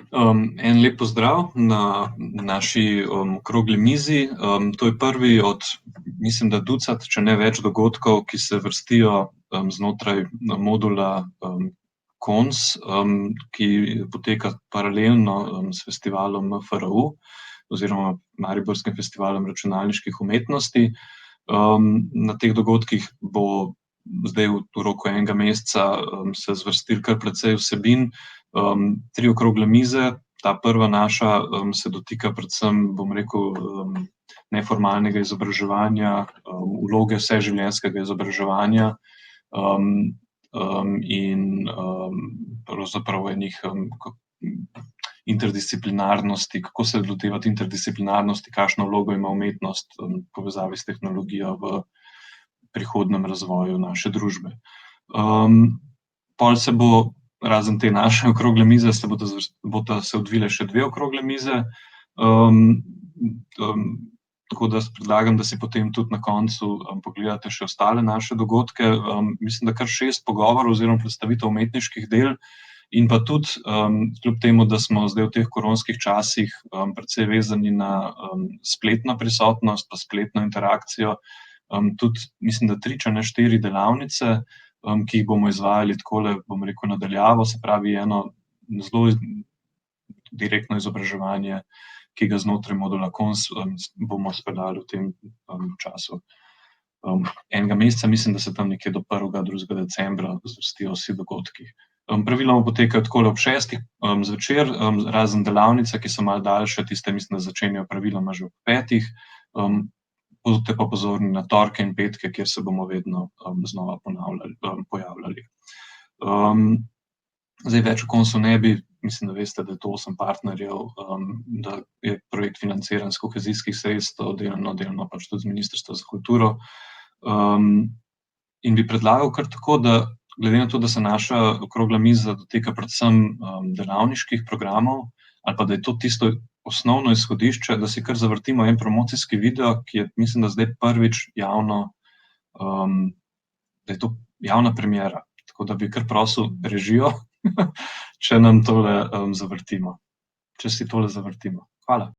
En lep pozdrav na naši okrogli mizi. To je prvi od, mislim, da ducat, če ne več dogodkov, ki se vrstijo znotraj modula KONS, ki poteka paralelno s festivalom MFRU oziroma Mariborskim festivalom računalniških umetnosti. Na teh dogodkih bo zdaj v roku enega meseca se zvrstilo kar precej vsebin. 3 okrogle mize, ta prva naša se dotika predvsem, bom rekel, neformalnega izobraževanja, vloge vseživljenjskega izobraževanja, in pravzaprav enih interdisciplinarnosti, kako se lotevati interdisciplinarnosti, kakšno vlogo ima umetnost v povezavi s tehnologijo v prihodnjem razvoju naše družbe. Pol se bo, razen te naše okrogle mize, bodo se odvile še 2 okrogle mize. Tako da predlagam, da si potem tudi na koncu pogledate še ostale naše dogodke. Mislim, da kar 6 pogovorov oziroma predstavitev umetniških del in pa tudi, kljub temu, da smo zdaj v teh koronskih časih precej vezani na spletno prisotnost pa spletno interakcijo, tudi mislim, da 3, če ne 4 delavnice, ki jih bomo izvajali takole, bom rekel, na daljavo, se pravi eno zelo direktno izobraževanje, ki ga znotraj modula KONS bomo speljali v tem času. Enega meseca, mislim, da se tam nekje do 1. 2. decembra zvrstijo vsi dogodki. Praviloma potekajo takole ob 6. Zvečer, razen delavnice, ki so malo daljše, tiste mislim, da začenjajo praviloma že ob 5. Bodite pa pozorni na torke in petke, kjer se bomo vedno znova pojavljali. Zdaj več o KONS-u ne bi, mislim, da veste, da je to 8 partnerjev, da je projekt financiran s kohezijskih sredstev, delno pač tudi z Ministrstva za kulturo. In bi predlagal kar tako, da glede na to, da se naša okrogla miza dotika predvsem delavniških programov, ali pa da je to tisto osnovno izhodišče, da si kar zavrtimo en promocijski video, ki je, mislim, da zdaj prvič javno, da je to javna premiera. Tako da bi kar prosil režijo, če nam tole zavrtimo. Če si tole zavrtimo. Hvala.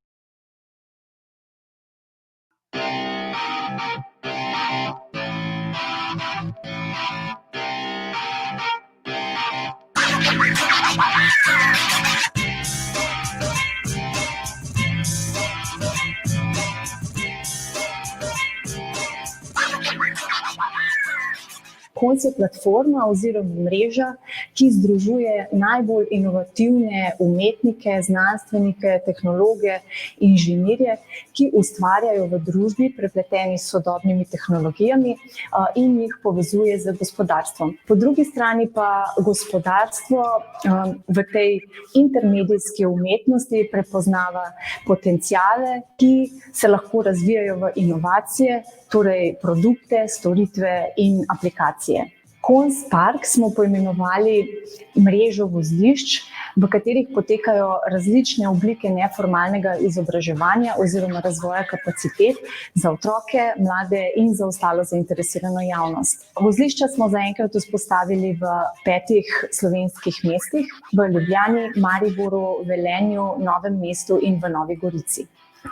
KONS je platforma oziroma mreža, ki združuje najbolj inovativne umetnike, znanstvenike, tehnologe, inženirje, ki ustvarjajo v družbi, prepleteni s sodobnimi tehnologijami, in jih povezuje z gospodarstvom. Po drugi strani pa gospodarstvo v tej intermedijski umetnosti prepoznava potenciale, ki se lahko razvijajo v inovacije, torej produkte, storitve in aplikacije. KONS Park smo poimenovali mrežo vozlišč, v katerih potekajo različne oblike neformalnega izobraževanja oziroma razvoja kapacitet za otroke, mlade in za ostalo zainteresirano javnost. Vozlišča smo zaenkrat vzpostavili v 5 slovenskih mestih, v Ljubljani, Mariboru, Velenju, Novem mestu in v Novi Gorici.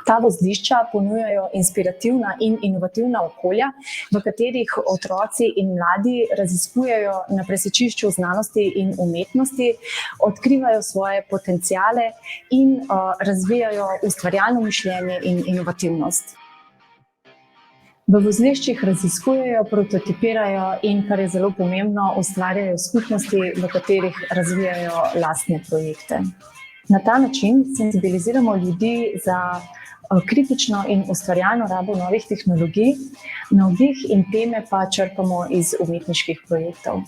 Ta vozlišča ponujajo inspirativna in inovativna okolja, v katerih otroci in mladi raziskujejo na presečišču znanosti in umetnosti, odkrivajo svoje potenciale in razvijajo ustvarjalno mišljenje in inovativnost. V vozliščih raziskujejo, prototipirajo in, kar je zelo pomembno, ustvarjajo skupnosti, v katerih razvijajo lastne projekte. Na ta način senzibiliziramo ljudi za kritično in ustvarjalno rabo novih tehnologij, navdih in teme pa črpamo iz umetniških projektov.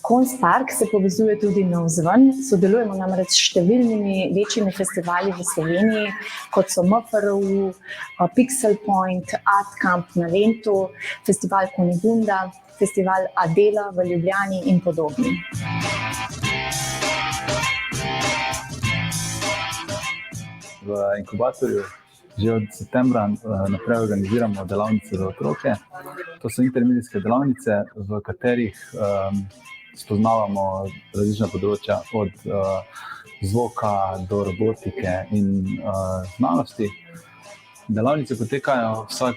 KONS Park se povezuje tudi navzven, sodelujemo namreč s številnimi večjimi festivali v Sloveniji, kot so MFRU, Pixel Point, Art Camp na Lentu, festival Kunigunda, festival Adela v Ljubljani in podobni. V inkubatorju že od septembra naprej organiziramo delavnice za otroke. To so intermedijske delavnice, v katerih spoznavamo različna področja od zvoka do robotike in znanosti. Delavnice potekajo vsak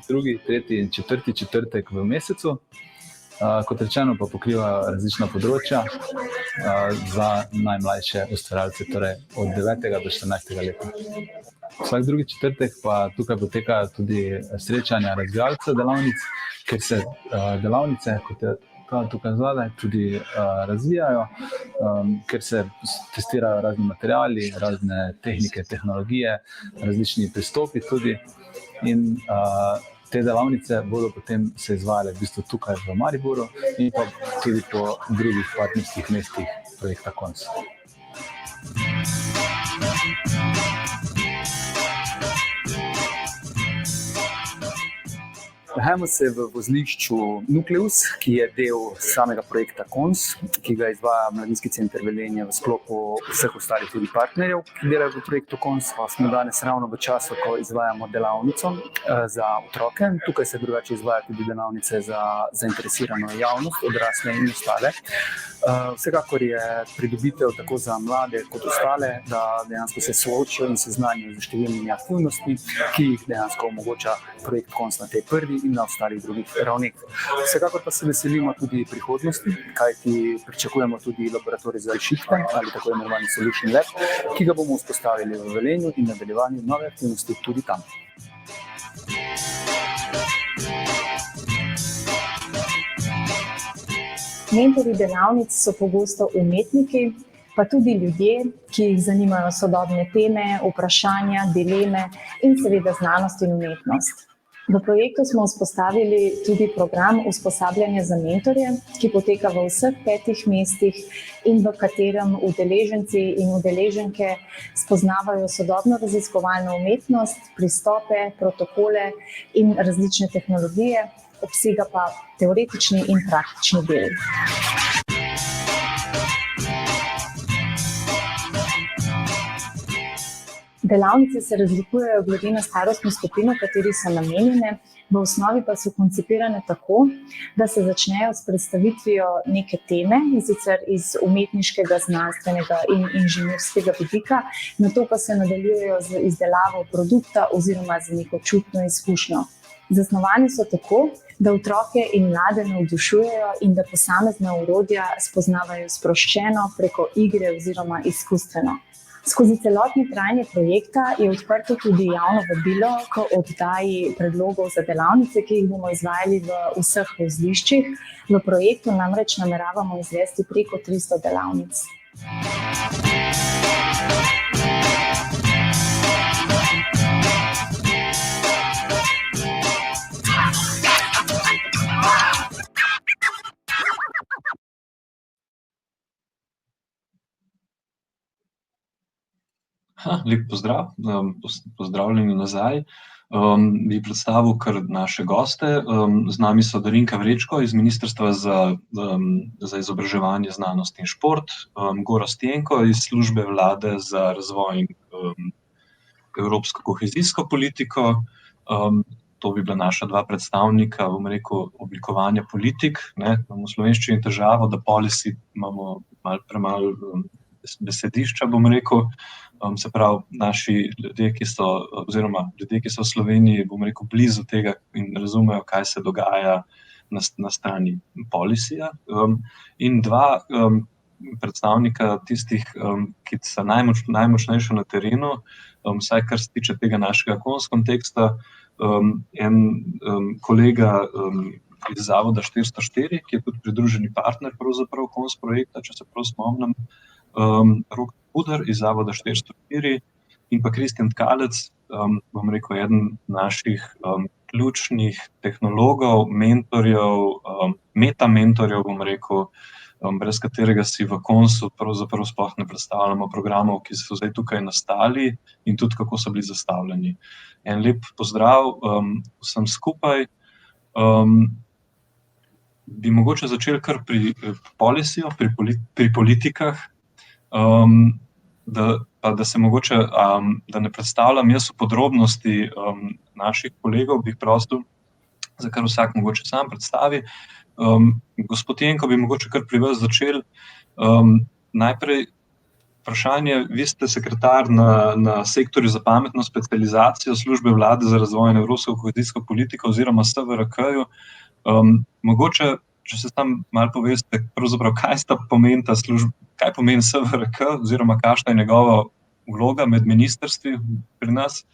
drugi, tretji in četrti četrtek v mesecu. Kot rečeno, pa pokrivajo različna področja za najmlajše ustvarjalce, torej od 9. do 14. leta. Vsak drugi četrtek pa tukaj potekajo tudi srečanja razvijalcev delavnic, ker se delavnice, kot je tukaj zadaj, tudi razvijajo, ker se testirajo razni materiali, razne tehnike, tehnologije, različni pristopi tudi. In te delavnice bodo potem se izvajale v bistvu tukaj v Mariboru in pa tudi po drugih partnerskih mestih projekta KONS. Nahajamo se v vozlišču Nukleus, ki je del samega projekta KONS, ki ga izvaja Mladinski center Velenje v sklopu vseh ostalih tudi partnerjev, ki delajo v projektu KONS. Smo danes ravno v času, ko izvajamo delavnico za otroke. Tukaj se drugače izvaja tudi delavnice za zainteresirano javnost, odrasle in ostale. Vsekakor je pridobitev tako za mlade kot ostale, da dejansko se soočijo in seznanijo z številnimi aktivnostmi, ki jih dejansko omogoča projekt KONS na tej prvi in na ostalih drugih ravneh. Vsekakor pa se veselimo tudi prihodnosti, kajti pričakujemo tudi laboratorij za rešitve ali tako imenovani Solution Lab, ki ga bomo vzpostavili v Velenju in nadaljevanju nove aktivnosti tudi tam. Mentorji delavnic so pogosto umetniki, pa tudi ljudje, ki jih zanimajo sodobne teme, vprašanja, dileme in seveda znanost in umetnost. V projektu smo vzpostavili tudi program usposabljanja za mentorje, ki poteka v vseh 5 mestih in v katerem udeleženci in udeleženke spoznavajo sodobno raziskovalno umetnost, pristope, protokole in različne tehnologije, obsega pa teoretični in praktični del. Delavnice se razlikujejo glede na starostno skupino, kateri so namenjene, v osnovi pa so koncipirane tako, da se začnejo s predstavitvijo neke teme, in sicer iz umetniškega, znanstvenega in inženirskega vidika, nato pa se nadaljujejo z izdelavo produkta oziroma z neko čutno izkušnjo. Zasnovani so tako, da otroke in mlade navdušujejo in da posamezna orodja spoznavajo sproščeno preko igre oziroma izkustveno. Skozi celotno trajanje projekta je odprto tudi javno vabilo k oddaji predlogov za delavnice, ki jih bomo izvajali v vseh vozliščih. V projektu namreč nameravamo izvesti preko 300 delavnic. Lep pozdrav, pozdravljeni nazaj. Bi predstavil kar naše goste. Z nami so Darinka Vrečko iz Ministrstva za izobraževanje, znanost in šport, Gorazd Jenko iz Službe vlade za razvoj in evropsko kohezijsko politiko. To bi bila naša 2 predstavnika, bom rekel, oblikovanja politik. Imamo v slovenščini težavo, da policy imamo malo premalo besedišča, bom rekel. Se pravi, naši ljudje, ki so v Sloveniji, bom rekel, blizu tega in razumejo, kaj se dogaja na strani policyja. In 2 predstavnika tistih, ki so najmočnejši na terenu, vsaj kar se tiče tega našega KONS konteksta. En kolega iz Zavoda 404, ki je tudi pridruženi partner pravzaprav KONS projekta, če se prav spomnim, Rok Puder iz Zavoda 404 in pa Kristjan Tkalec, bom rekel, eden naših ključnih tehnologov, mentorjev, metamentorjev, bom rekel, brez katerega si v KONS-u pravzaprav sploh ne predstavljamo programov, ki so zdaj tukaj nastali in tudi kako so bili zastavljeni. En lep pozdrav vsem skupaj. Bi mogoče začeli kar pri policyju, pri politikah. Da se mogoče, da ne predstavljam jaz v podrobnosti naših kolegov, bi prosil, za kar vsak mogoče sam predstavi. Gospod Jenko, bi mogoče kar pri vas začeli. Najprej vprašanje. Vi ste sekretar na sektorju za pametno specializacijo službe vlade za razvoj in evropsko kohezijsko politiko oziroma SVRK-ju. Mogoče, če se tam malo poveste, pravzaprav kaj pomeni SVRK oziroma kakšna je njegova vloga med ministrstvi pri nas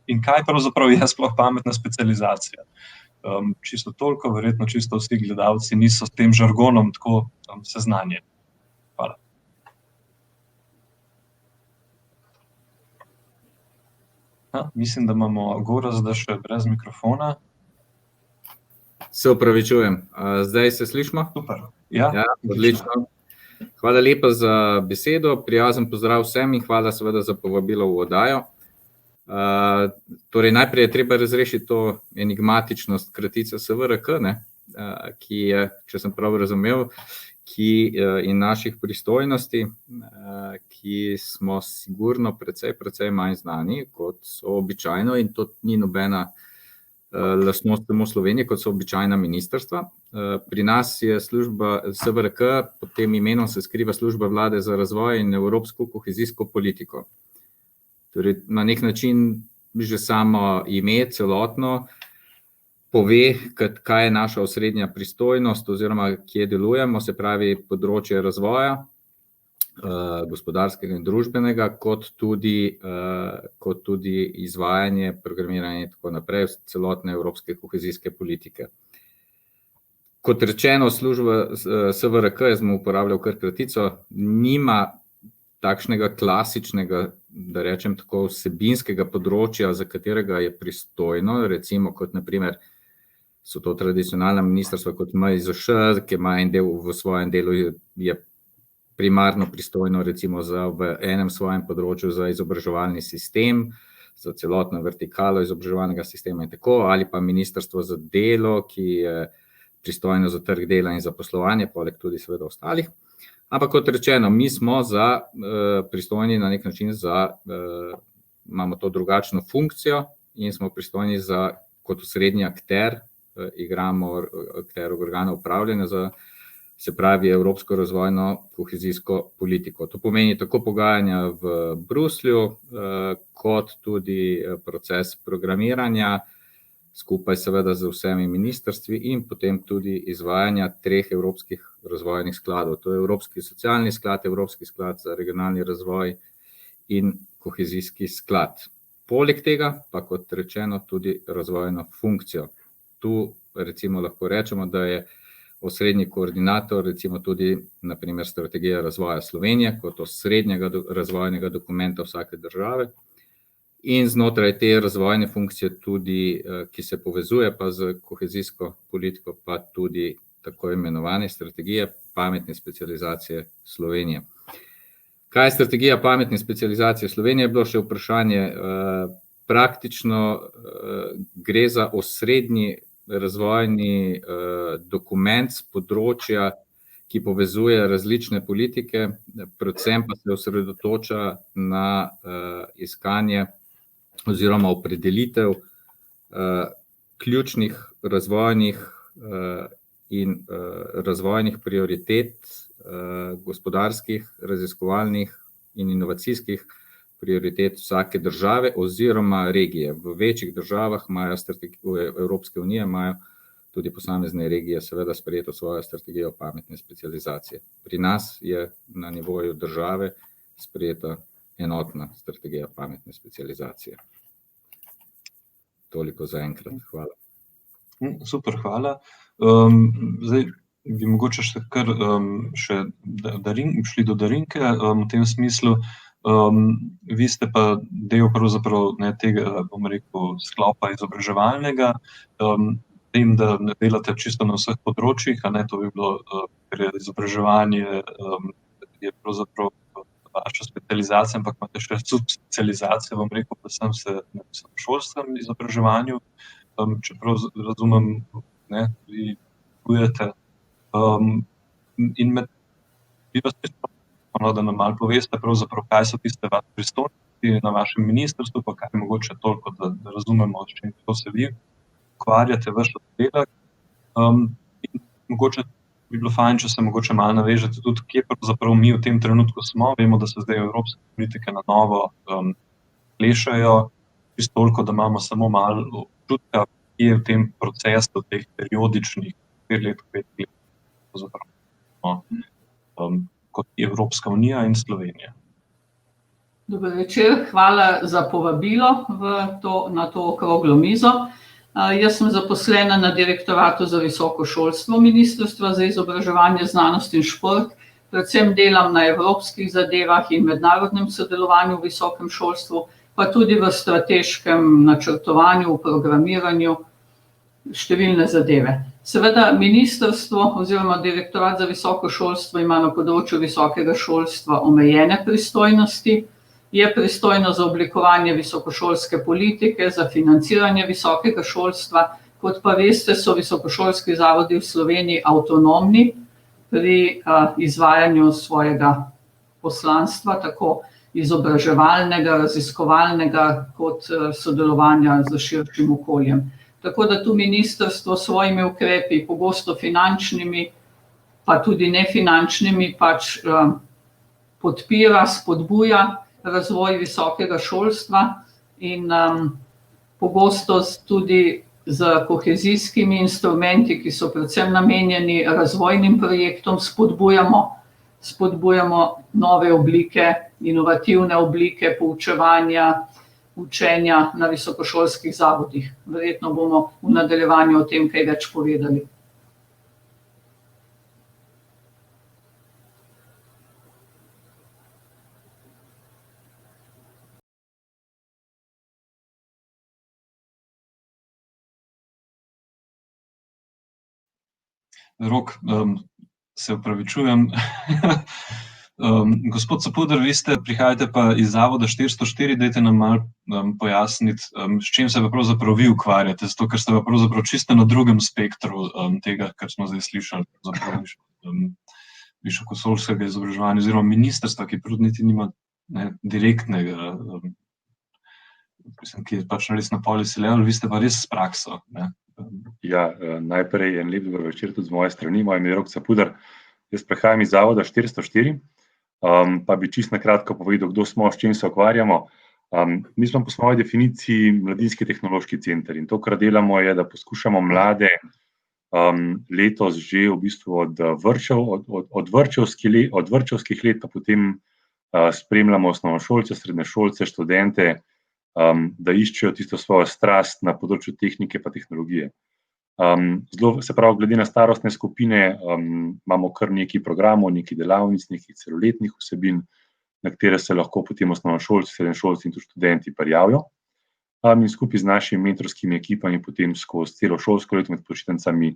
in kaj pravzaprav je sploh pametna specializacija. Čisto toliko, verjetno čisto vsi gledalci niso s tem žargonom tako seznanjeni. Hvala. Mislim, da imamo Gorazda še brez mikrofona. Se opravičujem. Zdaj se slišimo? Super. Ja, odlično. Hvala lepa za besedo, prijazen pozdrav vsem in hvala seveda za povabilo v oddajo. Torej, najprej je treba razrešiti to enigmatičnost kratice SVRK, ki je, če sem prav razumel, in naših pristojnosti, ki smo sigurno precej manj znani, kot so običajno, in to ni nobena lastnost samo Slovenije, kot so običajna ministrstva. Pri nas je služba SVRK, pod tem imenom se skriva služba vlade za razvoj in evropsko kohezijsko politiko. Torej, na nek način že samo ime celotno pove, kaj je naša osrednja pristojnost oziroma kje delujemo, se pravi področje razvoja, gospodarskega in družbenega, kot tudi izvajanje, programiranje in tako naprej celotne evropske kohezijske politike. Kot rečeno, služba SVRK, jaz smo uporabljal kar kratico, nima takšnega klasičnega, da rečem tako, vsebinskega področja, za katerega je pristojno, recimo kot na primer so to tradicionalna ministrstva kot MIZŠ, ki ima v svojem delu je primarno pristojno recimo v enem svojem področju za izobraževalni sistem, za celotno vertikalo izobraževalnega sistema in tako, ali pa ministrstvo za delo, ki je pristojno za trg dela in zaposlovanje, poleg tudi seveda ostalih. Ampak kot rečeno, mi smo pristojni na nek način imamo to drugačno funkcijo in smo pristojni kot osrednji akter, igramo akter organa upravljanja se pravi evropsko razvojno kohezijsko politiko. To pomeni tako pogajanja v Bruslju, kot tudi proces programiranja, skupaj seveda z vsemi ministrstvi in potem tudi izvajanja 3 evropskih razvojnih skladov. To je Evropski socialni sklad, Evropski sklad za regionalni razvoj in kohezijski sklad. Poleg tega pa, kot rečeno, tudi razvojno funkcijo. Tu recimo lahko rečemo, da je osrednji koordinator recimo tudi na primer strategija razvoja Slovenije kot osrednjega razvojnega dokumenta vsake države. In znotraj te razvojne funkcije tudi, ki se povezuje pa z kohezijsko politiko, pa tudi tako imenovane strategije pametne specializacije Slovenije. Kaj je strategija pametne specializacije Slovenije? Je bilo še vprašanje. Praktično gre za osrednji razvojni dokument z področja, ki povezuje različne politike, predvsem pa se osredotoča na iskanje oziroma opredelitev ključnih razvojnih in razvojnih prioritet, gospodarskih, raziskovalnih in inovacijskih prioritet vsake države oziroma regije. V večjih državah Evropske unije imajo tudi posamezne regije seveda sprejeto svojo strategijo pametne specializacije. Pri nas je na nivoju države sprejeta enotna strategija pametne specializacije. Toliko za enkrat. Hvala. Super, hvala. Zdaj bi mogoče še šli do Darinke v tem smislu. Vi ste pa del pravzaprav tega, bom rekel, sklopa izobraževalnega, tem, da ne delate čisto na vseh področjih, to bi bilo, ker je izobraževanje je pravzaprav vaša specializacija, ampak imate še subspecializacijo, bom rekel, predvsem v šolskem izobraževanju, čeprav razumem, vi delujete. In bi vas da nam malo poveste, pravzaprav, kaj so tiste vaše pristojnosti na vašem ministrstvu, pa kaj mogoče toliko, da razumemo, s čim se vi ukvarjate vaš oddelek. In mogoče bi bilo fajn, če se mogoče malo navežete tudi, kje pravzaprav mi v tem trenutku smo. Vemo, da se zdaj evropske politike na novo plešajo, čisto toliko, da imamo samo malo občutka, kje je v tem procesu teh periodičnih 4 let, 5 let, pravzaprav, kot Evropska unija in Slovenija. Dober večer, hvala za povabilo na to okroglo mizo. Jaz sem zaposlena na Direktoratu za visoko šolstvo Ministrstva za izobraževanje, znanost in šport. Predvsem delam na evropskih zadevah in mednarodnem sodelovanju v visokem šolstvu, pa tudi v strateškem načrtovanju, v programiranju, številne zadeve. Seveda ministrstvo oziroma Direktorat za visoko šolstvo ima na področju visokega šolstva omejene pristojnosti. Je pristojno za oblikovanje visokošolske politike, za financiranje visokega šolstva. Kot pa veste, so visokošolski zavodi v Sloveniji avtonomni pri izvajanju svojega poslanstva, tako izobraževalnega, raziskovalnega, kot sodelovanja z širšim okoljem. Tako da tu ministrstvo s svojimi ukrepi, pogosto finančnimi, pa tudi nefinančnimi, pač podpira, spodbuja razvoj visokega šolstva in pogosto tudi z kohezijskimi instrumenti, ki so predvsem namenjeni razvojnim projektom, spodbujamo nove oblike, inovativne oblike poučevanja, učenja na visokošolskih zavodih. Verjetno bomo v nadaljevanju o tem kaj več povedali. Rok, se opravičujem. Gospod Capuder, vi prihajate pa iz Zavoda 404, dajte nam malo pojasniti, s čim se pa pravzaprav vi ukvarjate, zato ker ste pa pravzaprav čisto na drugem spektru tega, kar smo zdaj slišali, visokošolskega izobraževanja oziroma ministrstva, ki prav niti nima direktnega, ki je pač res na policy level, vi ste pa res s prakso, ne? Ja, najprej en lep dober večer tudi z moje strani. Moje ime je Rok Capuder. Jaz prihajam iz Zavoda 404, pa bi čisto na kratko povedal, kdo smo, s čim se ukvarjamo. Mi smo po svoji definiciji mladinski tehnološki center in to, kar delamo, je, da poskušamo mlade letos že v bistvu od vrtčevskih let, pa potem spremljamo osnovnošolce, srednješolce, študente, da iščejo tisto svojo strast na področju tehnike pa tehnologije. Se pravi, glede na starostne skupine imamo kar nekaj programov, nekaj delavnic, nekaj celoletnih vsebin, na katere se lahko potem osnovnošolci, srednješolci in tudi študenti prijavijo. In skupaj z našimi mentorskimi ekipami potem skozi celo šolsko leto med počitnicami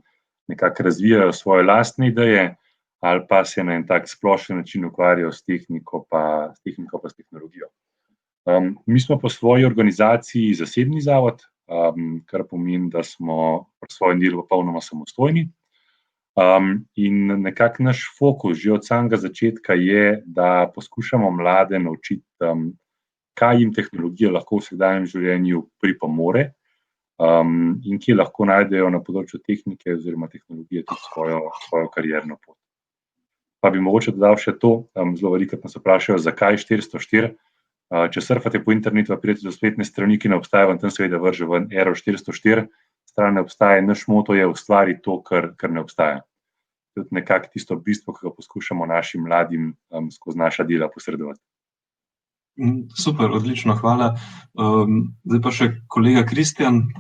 nekako razvijajo svoje lastne ideje ali pa se na en tak splošen način ukvarjajo s tehniko pa s tehnologijo. Mi smo po svoji organizaciji zasebni zavod, kar pomeni, da smo pri svojem delu popolnoma samostojni. In nekako naš fokus že od samega začetka je, da poskušamo mlade naučiti, kaj jim tehnologija lahko v vsakdanjem življenju pripomore in kje lahko najdejo na področju tehnike oziroma tehnologije tudi svojo karierno pot. Pa bi mogoče dodal še to, zelo velikokrat nas vprašajo, zakaj 404. Če surfate po internetu, pridete do spletne strani, ki ne obstaja, tam seveda vrže ven Error 404, stran ne obstaja, naš moto je ustvariti to, kar ne obstaja. To je nekako tisto bistvo, ki ga poskušamo našim mladim skozi naša dela posredovati. Super, odlično, hvala. Zdaj pa še kolega Kristjan,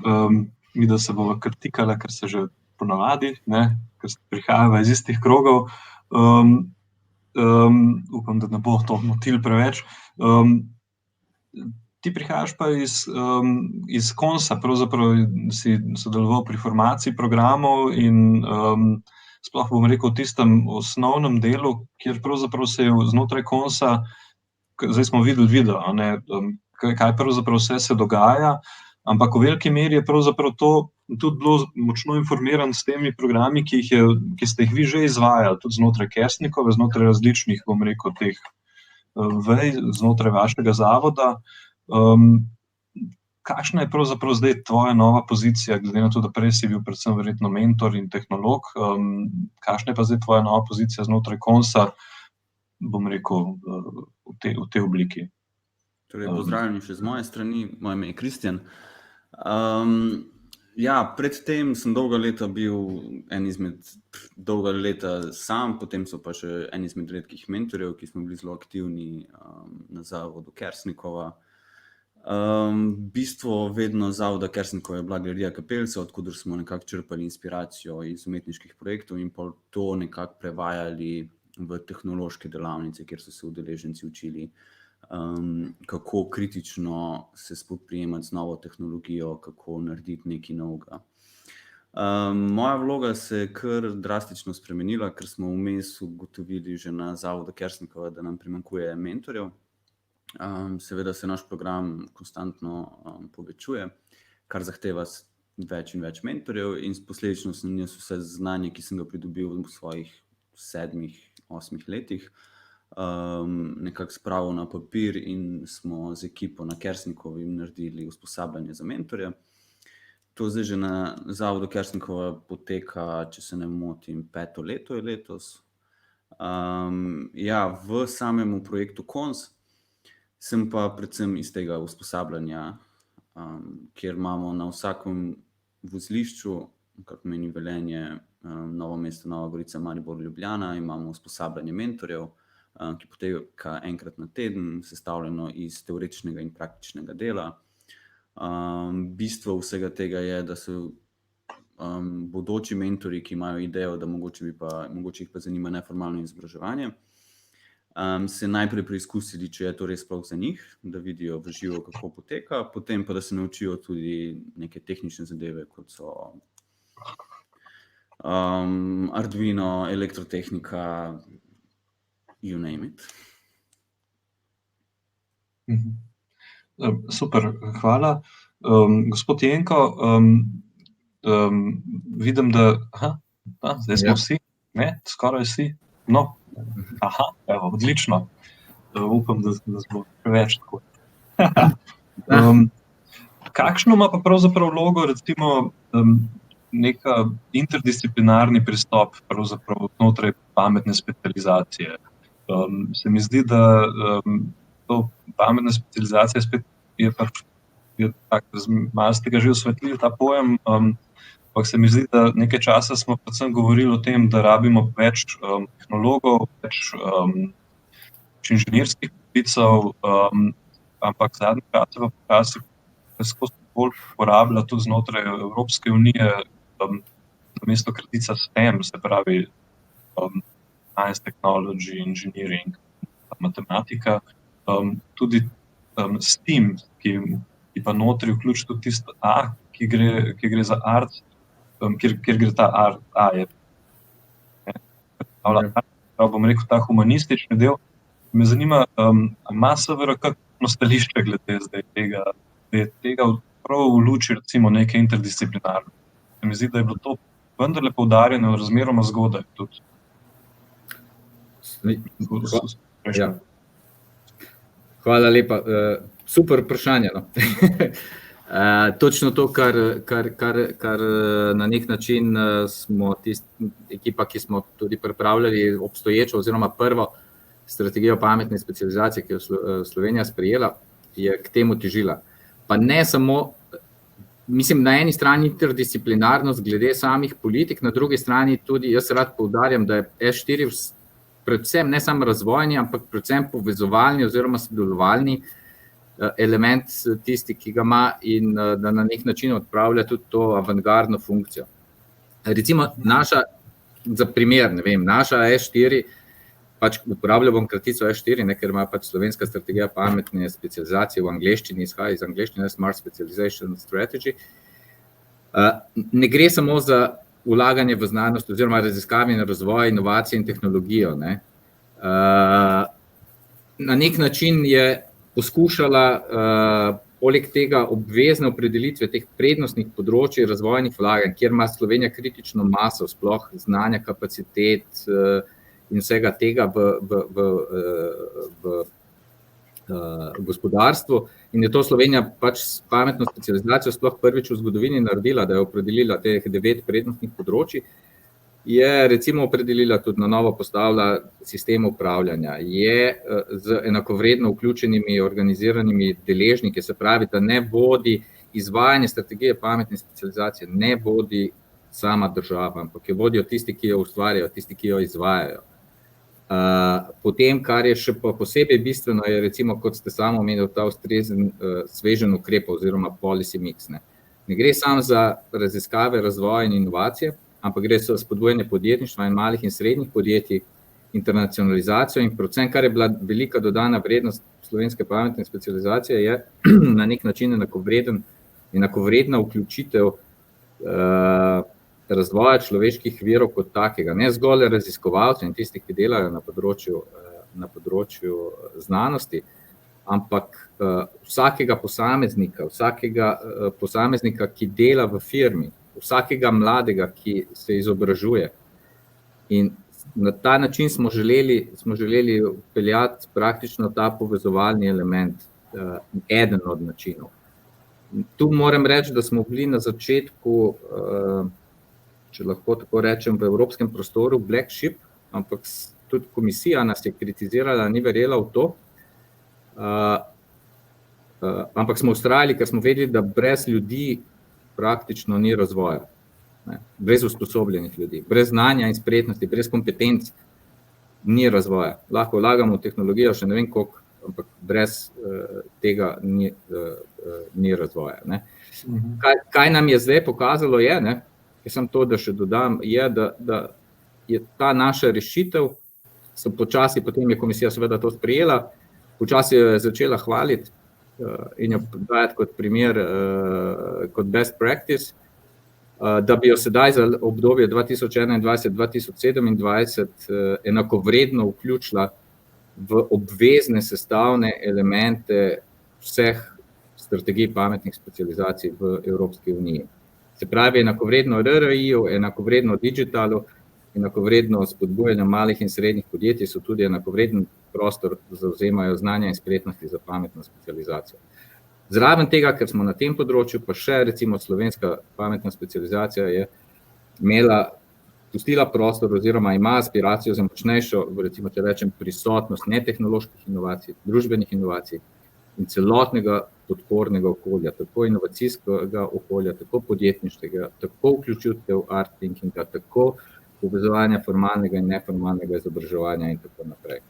mi da se bova kar tikala, ker se že ponavadi, ker se prihajava iz istih krogov. Upam, da ne bo to motil preveč. Ti prihajaš pa iz KONS-a, pravzaprav si sodeloval pri formaciji programov in sploh bom rekel v tistem osnovnem delu, kjer pravzaprav se je znotraj KONS-a, zdaj smo videli video, kaj pravzaprav vse se dogaja, ampak v veliki meri je pravzaprav to tudi bilo močno informiran s temi programi, ki ste jih vi že izvajali, tudi znotraj Kersnikove, znotraj različnih, bom rekel, teh vej, znotraj vašega zavoda. kakšna je pravzaprav zdaj tvoja nova pozicija, glede na to, da prej si bil predvsem verjetno mentor in tehnolog, kakšna je pa zdaj tvoja nova pozicija znotraj Konsa, bom rekel, v tej obliki? Torej, pozdravljeni še z moje strani, moje ime je Kristjan. Predtem sem dolga leta sam, potem so pa še en izmed redkih mentorjev, ki smo bili zelo aktivni na zavodu Kersnikova. Bistvo vedno zavoda Kersnikova je bila Galerija Kapelica, odkuder smo nekako črpali inspiracijo iz umetniških projektov in pa to nekako prevajali v tehnološke delavnice, kjer so se udeleženci učili, kako kritično se spoprijemati z novo tehnologijo, kako narediti nekaj novega. Moja vloga se je kar drastično spremenila, ker smo vmes ugotovili že na zavodu Kersnikova, da nam primanjkuje mentorjev. Seveda se naš program konstantno povečuje, kar zahteva več in več mentorjev in posledično sem jaz vse znanje, ki sem ga pridobil v svojih 7-8 letih, nekako spravil na papir in smo z ekipo na Kersnikovi naredili usposabljanje za mentorje. To zdaj že na zavodu Kersnikova poteka, če se ne motim, 5. leto je letos. V samemu projektu Kons sem pa predvsem iz tega usposabljanja, kjer imamo na vsakem vozlišču, kar pomeni Velenje, Novo mesto, Nova Gorica, Maribor, Ljubljana, imamo usposabljanje mentorjev, ki poteka enkrat na teden, sestavljeno iz teoretičnega in praktičnega dela. Bistvo vsega tega je, da so bodoči mentorji, ki imajo idejo, da mogoče jih pa zanima neformalno izobraževanje, se najprej preizkusili, če je to res sploh za njih, da vidijo v živo, kako poteka, potem pa da se naučijo tudi neke tehnične zadeve, kot so Arduino, elektrotehnika, you name it. Super, hvala. Gospod Jenko, vidim, da zdaj smo vsi, ne, skoraj vsi, no. Evo, odlično. Upam, da nas bo preveč tako. Kakšno ima pa pravzaprav vlogo, recimo, neka interdisciplinarni pristop pravzaprav znotraj pametne specializacije? Se mi zdi, da to pametna specializacija spet je tako, malo ste ga že osvetlili ta pojem, ampak se mi zdi, da nekaj časa smo predvsem govorili o tem, da rabimo več tehnologov, več inženirskih poklicev, ampak zadnje čase pa počasi skozi bolj uporablja tudi znotraj Evropske unije namesto kratica STEM, se pravi Science, Technology, Engineering, matematika, tudi STEAM, ki pa notri vključi tudi tisto A, ki gre za art, kjer gre ta A je. Bom rekel, ta humanistični del. Me zanima, ima SVR kakšno stališče glede zdaj tega prav v luči recimo neke interdisciplinarne. Se mi zdi, da je bilo to vendarle poudarjeno razmeroma zgodaj tudi. Hvala lepa. Super vprašanje. Točno to, kar na nek način smo ekipa, ki smo tudi pripravljali obstoječo oziroma prvo strategijo pametne specializacije, ki jo Slovenija sprejela, je k temu težila. Pa ne samo, mislim, na eni strani interdisciplinarnost glede samih politik, na drugi strani tudi, jaz rad poudarjam, da je S4 predvsem ne samo razvojni, ampak predvsem povezovalni oziroma sodelovalni element tisti, ki ga ima in da na nek način odpravlja tudi to avantgardno funkcijo. Recimo za primer, ne vem, naša S4, pač uporabljal bom kratico S4, ker ima pač slovenska strategija pametne specializacije v angleščini, izhaja iz angleščine, Smart Specialization Strategy. Ne gre samo za vlaganje v znanost oziroma raziskave in razvoj, inovacije in tehnologijo. Na nek način je poskušala poleg tega obvezne opredelitve teh prednostnih področij razvojnih vlaganj, kjer ima Slovenija kritično maso, sploh znanja, kapacitet in vsega tega v gospodarstvu in je to Slovenija pač s pametno specializacijo sploh prvič v zgodovini naredila, da je opredelila teh 9 prednostnih področij, je recimo opredelila tudi na novo postavila sistem upravljanja, je z enakovredno vključenimi organiziranimi deležniki, se pravi, da ne vodi izvajanje strategije pametne specializacije, ne vodi sama država, ampak jo vodijo tisti, ki jo ustvarjajo, tisti, ki jo izvajajo. Potem, kar je še posebej bistveno, je recimo, kot ste samo omenili, ta ustrezen sveženj ukrepov oziroma policy mix. Ne gre samo za raziskave, razvoj in inovacije, ampak gre za spodbujanje podjetništva in malih in srednjih podjetij, internacionalizacijo in predvsem, kar je bila velika dodana vrednost slovenske pametne specializacije, je na nek način enakovredna vključitev razvoja človeških virov kot takega, ne zgolj raziskovalcev in tistih, ki delajo na področju znanosti, ampak vsakega posameznika, ki dela v firmi, vsakega mladega, ki se izobražuje. In na ta način smo želeli vpeljati praktično ta povezovalni element, eden od načinov. Tu moram reči, da smo bili na začetku, če lahko tako rečem, v evropskem prostoru black sheep, ampak tudi komisija nas je kritizirala, ni verjela v to. Ampak smo vztrajali, ker smo vedeli, da brez ljudi praktično ni razvoja. Brez usposobljenih ljudi, brez znanja in spretnosti, brez kompetenc ni razvoja. Lahko vlagamo v tehnologijo, še ne vem koliko, ampak brez tega ni razvoja. Kaj nam je zdaj pokazalo je, jaz sem to, da še dodam, je, da je ta naša rešitev, počasi, potem je komisija seveda to sprejela, počasi jo je začela hvaliti in jo dajati kot primer, kot best practice, da bi jo sedaj za obdobje 2021-2027 enakovredno vključila v obvezne sestavne elemente vseh strategij pametnih specializacij v Evropski uniji. Se pravi, enakovredno RRI-ju, enakovredno digitalu, enakovredno spodbujanje malih in srednjih podjetij so tudi enakovreden prostor, zavzemajo znanja in spretnosti za pametno specializacijo. Zraven tega, ker smo na tem področju, pa še recimo slovenska pametna specializacija je pustila prostor oziroma ima aspiracijo za močnejšo, recimo če rečem, prisotnost netehnoloških inovacij, družbenih inovacij in celotnega podpornega okolja, tako inovacijskega okolja, tako podjetniškega, tako vključitev art thinkinga, tako povezovanja formalnega in neformalnega izobraževanja in tako naprej.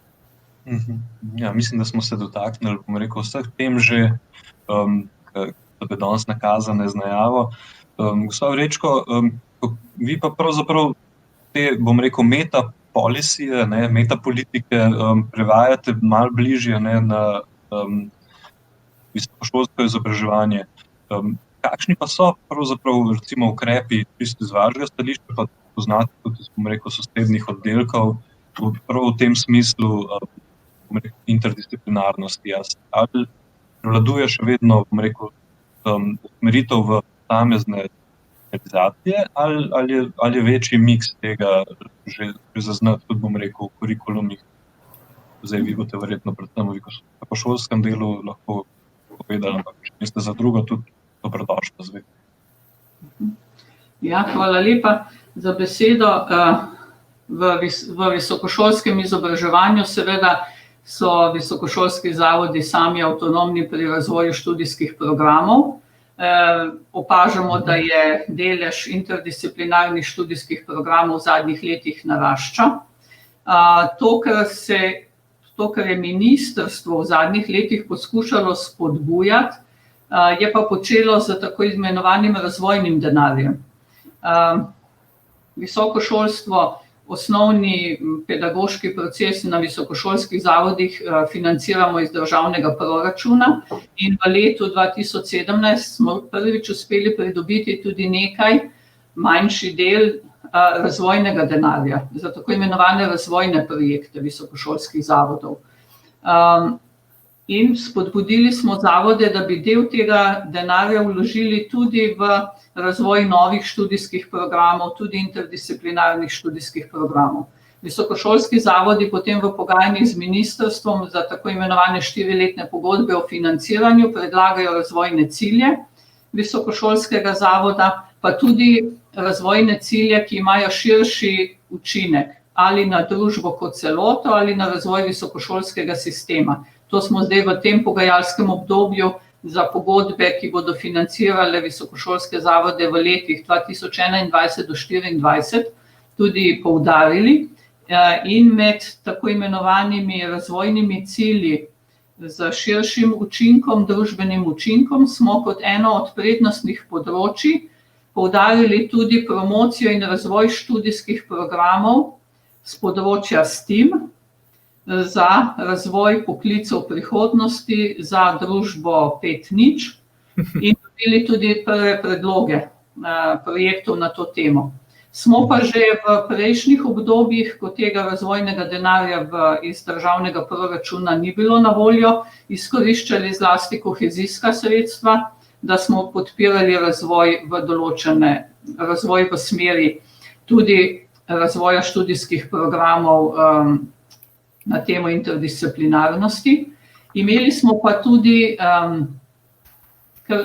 Ja, mislim, da smo se dotaknili, bom rekel, vseh tem že, da bi danes nakazane z najavo. Gospa Vrečko, vi pa pravzaprav te, bom rekel, meta-policije, meta-politike prevajate malo bližje na visokošolsko izobraževanje. Kakšni pa so pravzaprav recimo ukrepi čisto iz vašega stališča, pa poznate tudi, bom rekel, sosednjih oddelkov, prav v tem smislu interdisciplinarnosti. Ali prevladuje še vedno, bom rekel, usmeritev v posamezne specializacije ali je večji miks tega že zaznati, tudi bom rekel, v kurikulumih. Zdaj vi boste verjetno predvsem v visokošolskem delu lahko povedali, ampak če niste za drugo, tudi dobrodošli zdaj. Ja, hvala lepa za besedo. V visokošolskem izobraževanju seveda so visokošolski zavodi sami avtonomni pri razvoju študijskih programov. Opažamo, da je delež interdisciplinarnih študijskih programov v zadnjih letih narašča. To, kar je ministrstvo v zadnjih letih poskušalo spodbujati, je pa počelo z tako imenovanim razvojnim denarjem. Visoko šolstvo, osnovni pedagoški proces na visokošolskih zavodih financiramo iz državnega proračuna in v letu 2017 smo prvič uspeli pridobiti tudi nekaj manjši del razvojnega denarja za tako imenovane razvojne projekte visokošolskih zavodov. In spodbudili smo zavode, da bi del tega denarja vložili tudi v razvoj novih študijskih programov, tudi interdisciplinarnih študijskih programov. Visokošolski zavodi potem v pogajanjih z ministrstvom za tako imenovane 4-letne pogodbe o financiranju predlagajo razvojne cilje visokošolskega zavoda, pa tudi razvojne cilje, ki imajo širši učinek ali na družbo kot celoto ali na razvoj visokošolskega sistema. To smo zdaj v tem pogajalskem obdobju za pogodbe, ki bodo financirale visokošolske zavode v letih 2021 do 2024, tudi poudarili. In med tako imenovanimi razvojnimi cilji z širšim učinkom, družbenim učinkom, smo kot eno od prednostnih področij poudarili tudi promocijo in razvoj študijskih programov z področja STEM za razvoj poklicev prihodnosti za družbo 5.0 in dobili tudi prve predloge projektov na to temo. Smo pa že v prejšnjih obdobjih, ko tega razvojnega denarja iz državnega proračuna ni bilo na voljo, izkoriščali zlasti kohezijska sredstva, da smo podpirali razvoj v smeri tudi razvoja študijskih programov na temo interdisciplinarnosti. Imeli smo pa tudi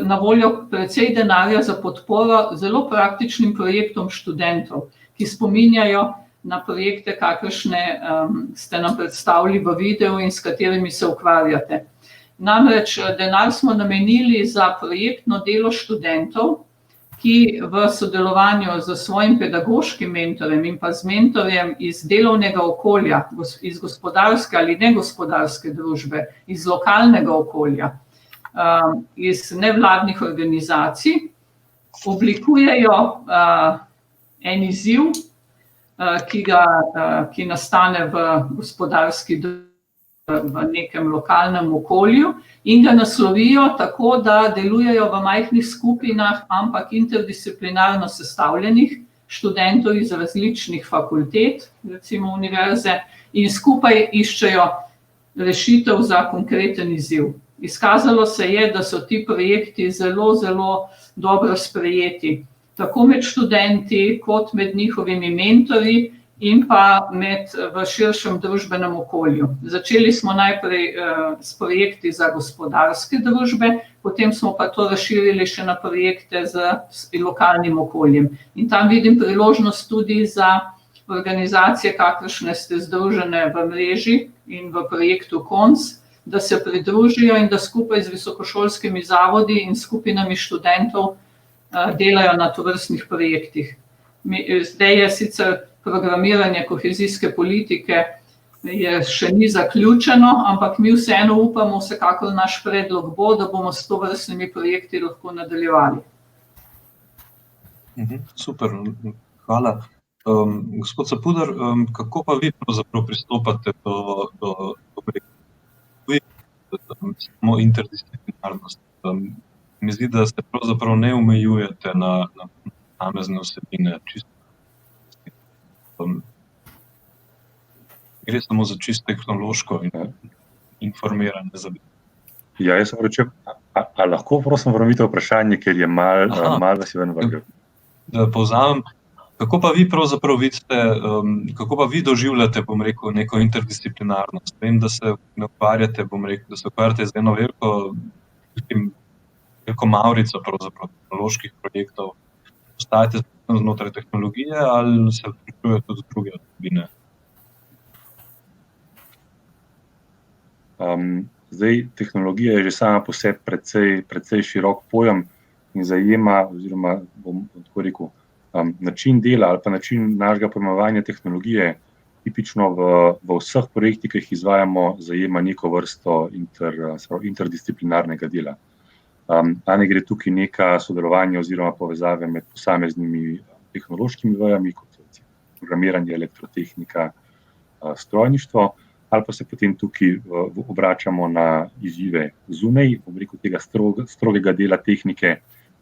na voljo precej denarja za podporo zelo praktičnim projektom študentov, ki spominjajo na projekte, kakršne ste nam predstavili v videu in s katerimi se ukvarjate. Namreč denar smo namenili za projektno delo študentov, ki v sodelovanju z svojim pedagoškim mentorjem in pa z mentorjem iz delovnega okolja, iz gospodarske ali negospodarske družbe, iz lokalnega okolja, iz nevladnih organizacij, oblikujejo en izziv, ki nastane v gospodarski družbi, v nekem lokalnem okolju in ga naslovijo tako, da delujejo v majhnih skupinah, ampak interdisciplinarno sestavljenih študentov iz različnih fakultet, recimo univerze, in skupaj iščejo rešitev za konkreten izziv. Izkazalo se je, da so ti projekti zelo, zelo dobro sprejeti, tako med študenti, kot med njihovimi mentorji in pa v širšem družbenem okolju. Začeli smo najprej s projekti za gospodarske družbe, potem smo pa to razširili še na projekte z lokalnim okoljem. In tam vidim priložnost tudi za organizacije, kakršne ste združene v mreži in v projektu KONS, da se pridružijo in da skupaj z visokošolskimi zavodi in skupinami študentov delajo na tovrstnih projektih. Zdaj je sicer programiranje kohezijske politike še ni zaključeno, ampak mi vseeno upamo, vsekakor naš predlog bo, da bomo s tovrstnimi projekti lahko nadaljevali. Super, hvala. Gospod Capuder, kako pa vi pravzaprav pristopate do interdisciplinarnosti? Mi zdi, da se pravzaprav ne omejujete na posamezne vsebine, gre samo za čisto tehnološko in informiranje za biti. Ja, jaz sem rekel, a lahko prosim vrnite vprašanje, ker je malo vas je ven vrgel. Da povzamem, kako pa vi pravzaprav vidite, kako pa vi doživljate, bom rekel, neko interdisciplinarnost? Vem, da se ne ukvarjate, bom rekel, da se ukvarjate z eno veliko mavrico pravzaprav tehnoloških projektov. Ostajate znotraj tehnologije ali se vključuje tudi druge vsebine? Zdaj, tehnologija je že sama po sebi precej širok pojem in zajema, oziroma bom tako rekel, način dela ali pa način našega pojmovanja tehnologije, tipično v vseh projektih, ki jih izvajamo, zajema neko vrsto interdisciplinarnega dela. Ne gre tukaj neka sodelovanja oziroma povezave med posameznimi tehnološkimi vejami, kot so programiranje, elektrotehnika, strojništvo, ali pa se potem tukaj obračamo na izzive zunaj, bom rekel, tega strogega dela tehnike,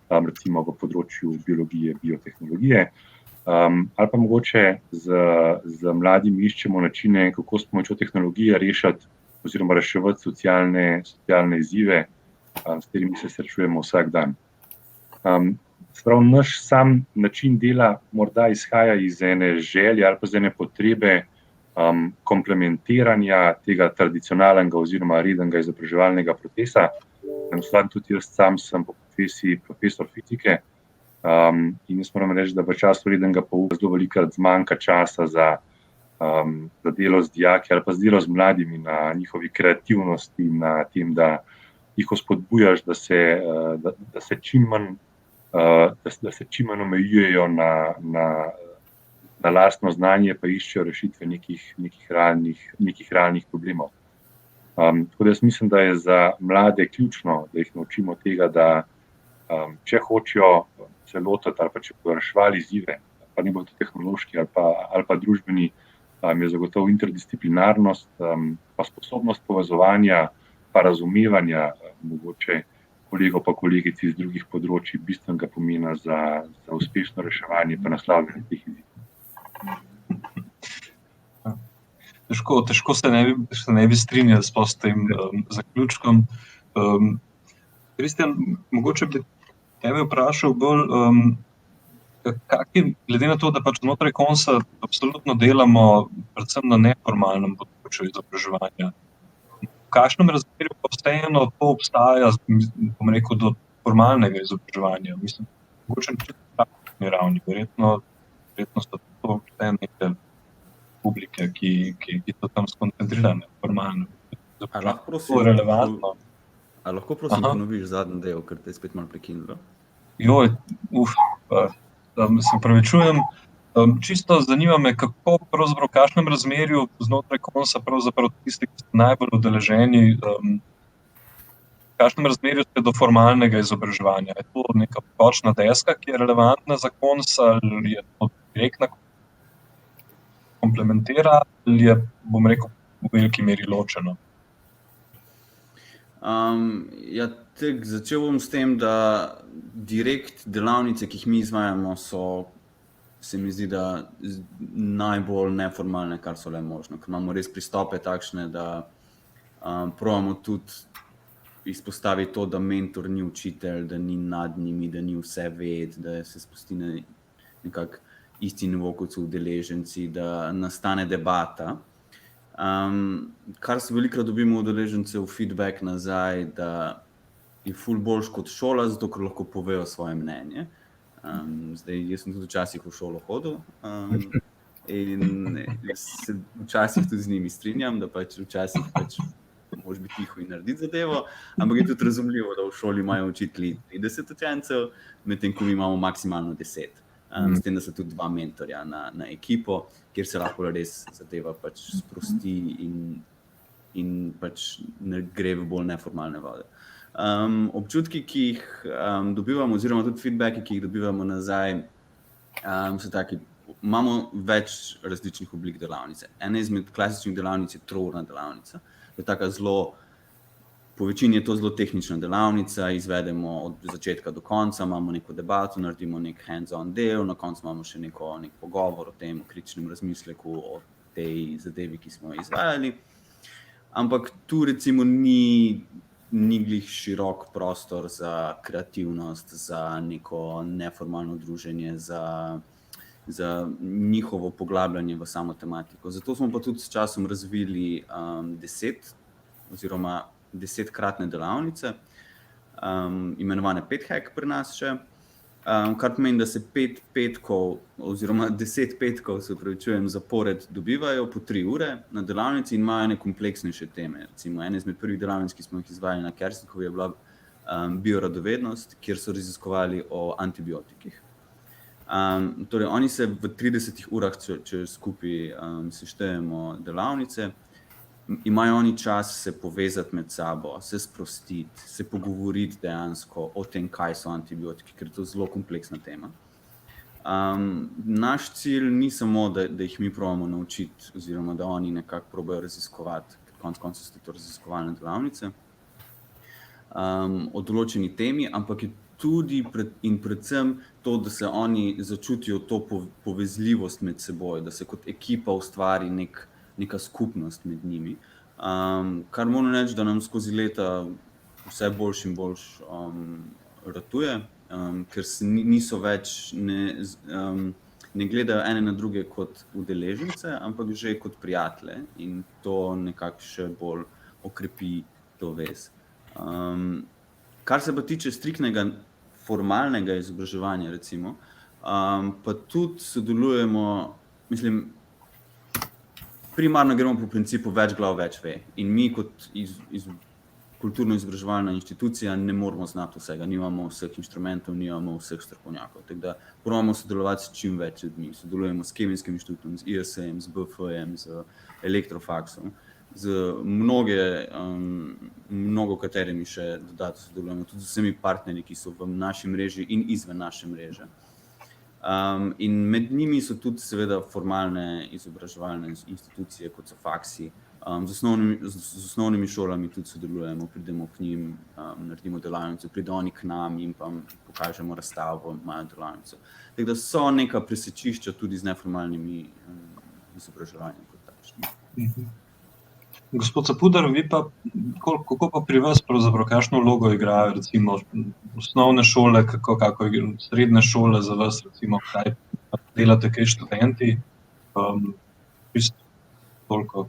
recimo v področju biologije, biotehnologije, ali pa mogoče z mladimi iščemo načine, kako s pomočjo tehnologije rešiti oziroma reševati socialne izzive, s katerimi se srečujemo vsak dan. Naš sam način dela morda izhaja iz ene želje ali pa iz ene potrebe komplementiranja tega tradicionalnega oziroma rednega izobraževalnega procesa. Tudi jaz sam sem po profesiji profesor fizike in jaz moram reči, da v času rednega pouka zelo velikokrat zmanjka časa za delo z dijaki ali pa z delo z mladimi na njihovi kreativnosti, na tem, da jih spodbujaš, da se čim manj omejujejo na lastno znanje, pa iščejo rešitve nekih realnih problemov. Tako da jaz mislim, da je za mlade ključno, da jih naučimo tega, da če hočejo se lotiti ali pa če bodo reševali izzive, pa ne bodo tehnološki ali pa družbeni, je zagotovo interdisciplinarnost, pa sposobnost povezovanja, pa razumevanja mogoče kolegov pa kolegic iz drugih področij bistvenega pomena za uspešno reševanje pa naslavljanje teh izzivov. Težko se ne bi strinjal s tem zaključkom. Kristjan, mogoče bi tebe vprašal bolj, glede na to, da pač znotraj KONS-a absolutno delamo predvsem na neformalnem področju izobraževanja. V kakšnem razmerju pa vseeno to obstaja, bom rekel, do formalnega izobraževanja? Mislim, mogoče na praktični ravni, verjetno so to vse neke publike, ki so tam skoncentrirane formalno. To je relevantno. A lahko prosim ponoviš zadnji del, ker te je spet malo prekinilo? Se opravičujem. Čisto zanima me, kako pravzaprav v kakšnem razmerju znotraj KONS-a pravzaprav tisti, ki ste najbolj udeleženi, v kakšnem razmerju ste do formalnega izobraževanja? Je to neka počna deska, ki je relevantna za KONS, ali je to direktna komplementira, ali je, bom rekel, v veliki meri ločeno? Začel bom s tem, da direkt delavnice, ki jih mi izvajamo, se mi zdi, da najbolj neformalne, kar so le možno, ker imamo res pristope takšne, da probamo tudi izpostaviti to, da mentor ni učitelj, da ni nad njimi, da ni vse ved, da se spusti na nekak isti nivo, kot so udeleženci, da nastane debata. Kar se velikokrat dobimo udeležencev feedback nazaj, da je ful boljš kot šola, zato ker lahko povejo svoje mnenje. Jaz sem tudi včasih v šolo hodil in se včasih tudi z njimi strinjam, da pač včasih moraš biti tiho in narediti zadevo, ampak je tudi razumljivo, da v šoli imajo učitelji 30 učencev, medtem ko mi imamo maksimalno 10. S tem, da so tudi 2 mentorja na ekipo, kjer se lahko res zadeva pač sprosti in pač gre v bolj neformalne vode. Občutki, ki jih dobivamo, oziroma tudi feedbacki, ki jih dobivamo nazaj, so taki, imamo več različnih oblik delavnice. Ena izmed klasičnih delavnic je 3-urna delavnica. To je taka zelo, po večini je to zelo tehnična delavnica, izvedemo od začetka do konca, imamo neko debato, naredimo nek hands-on del, na koncu imamo še nek pogovor o tem, o kritičnem razmisleku, o tej zadevi, ki smo jo izvajali. Ampak tu recimo ni glih širok prostor za kreativnost, za neko neformalno druženje, za njihovo poglabljanje v samo tematiko. Zato smo pa tudi s časom razvili 10-kratne delavnice, imenovane 5-hack pri nas še, kar pomeni, da se 5 petkov oziroma 10 petkov, se opravičujem, zapored dobivajo po 3 ure na delavnici in imajo ene kompleksnejše teme. Recimo, ena izmed prvih delavnic, ki smo jih izvajali na Kersnikovi, je bila bioradovednost, kjer so raziskovali o antibiotikih. Torej, oni se v 30 urah, če skupaj seštejemo delavnice, imajo oni čas se povezati med sabo, se sprostiti, se pogovoriti dejansko o tem, kaj so antibiotiki, ker je to zelo kompleksna tema. Naš cilj ni samo, da jih mi probamo naučiti, oziroma da oni nekako probajo raziskovati, ker konec koncev so to raziskovalne delavnice, o določeni temi, ampak je tudi in predvsem to, da se oni začutijo to povezljivost med seboj, da se kot ekipa ustvari neka skupnost med njimi, kar moram reči, da nam skozi leta vse boljš in boljš ratuje, ker niso več ne gledajo ene na druge kot udeležence, ampak že kot prijatelje in to nekako še bolj okrepi to vez. Kar se pa tiče striktnega formalnega izobraževanja, recimo, pa tudi sodelujemo, mislim, primarno gremo po principu več glav, več ve. In mi kot kulturno-izobraževalna inštitucija ne moramo znati vsega, nimamo vseh inštrumentov, nimamo vseh strokovnjakov. Tako da probamo sodelovati s čim več ljudmi. Sodelujemo s Kemijskim inštitutom, z ISM, z BFM, z Elektrofaksom, z mnogo katerimi še dodatno sodelujemo, tudi z vsemi partnerji, ki so v naši mreži in izven naše mreže. In med njimi so tudi seveda formalne izobraževalne institucije, kot so faksi. Z osnovnimi šolami tudi sodelujemo, pridemo k njim, naredimo delavnico, pridejo oni k nam in pa pokažemo razstavo, imajo delavnico. Tako da so neka presečišča tudi z neformalnimi izobraževanjem kot takšnim. Gospod Capuder, vi pa, kako pa pri vas pravzaprav, kakšno vlogo igrajo recimo osnovne šole, kako srednje šole za vas, recimo, kaj delate, kaj študenti, toliko,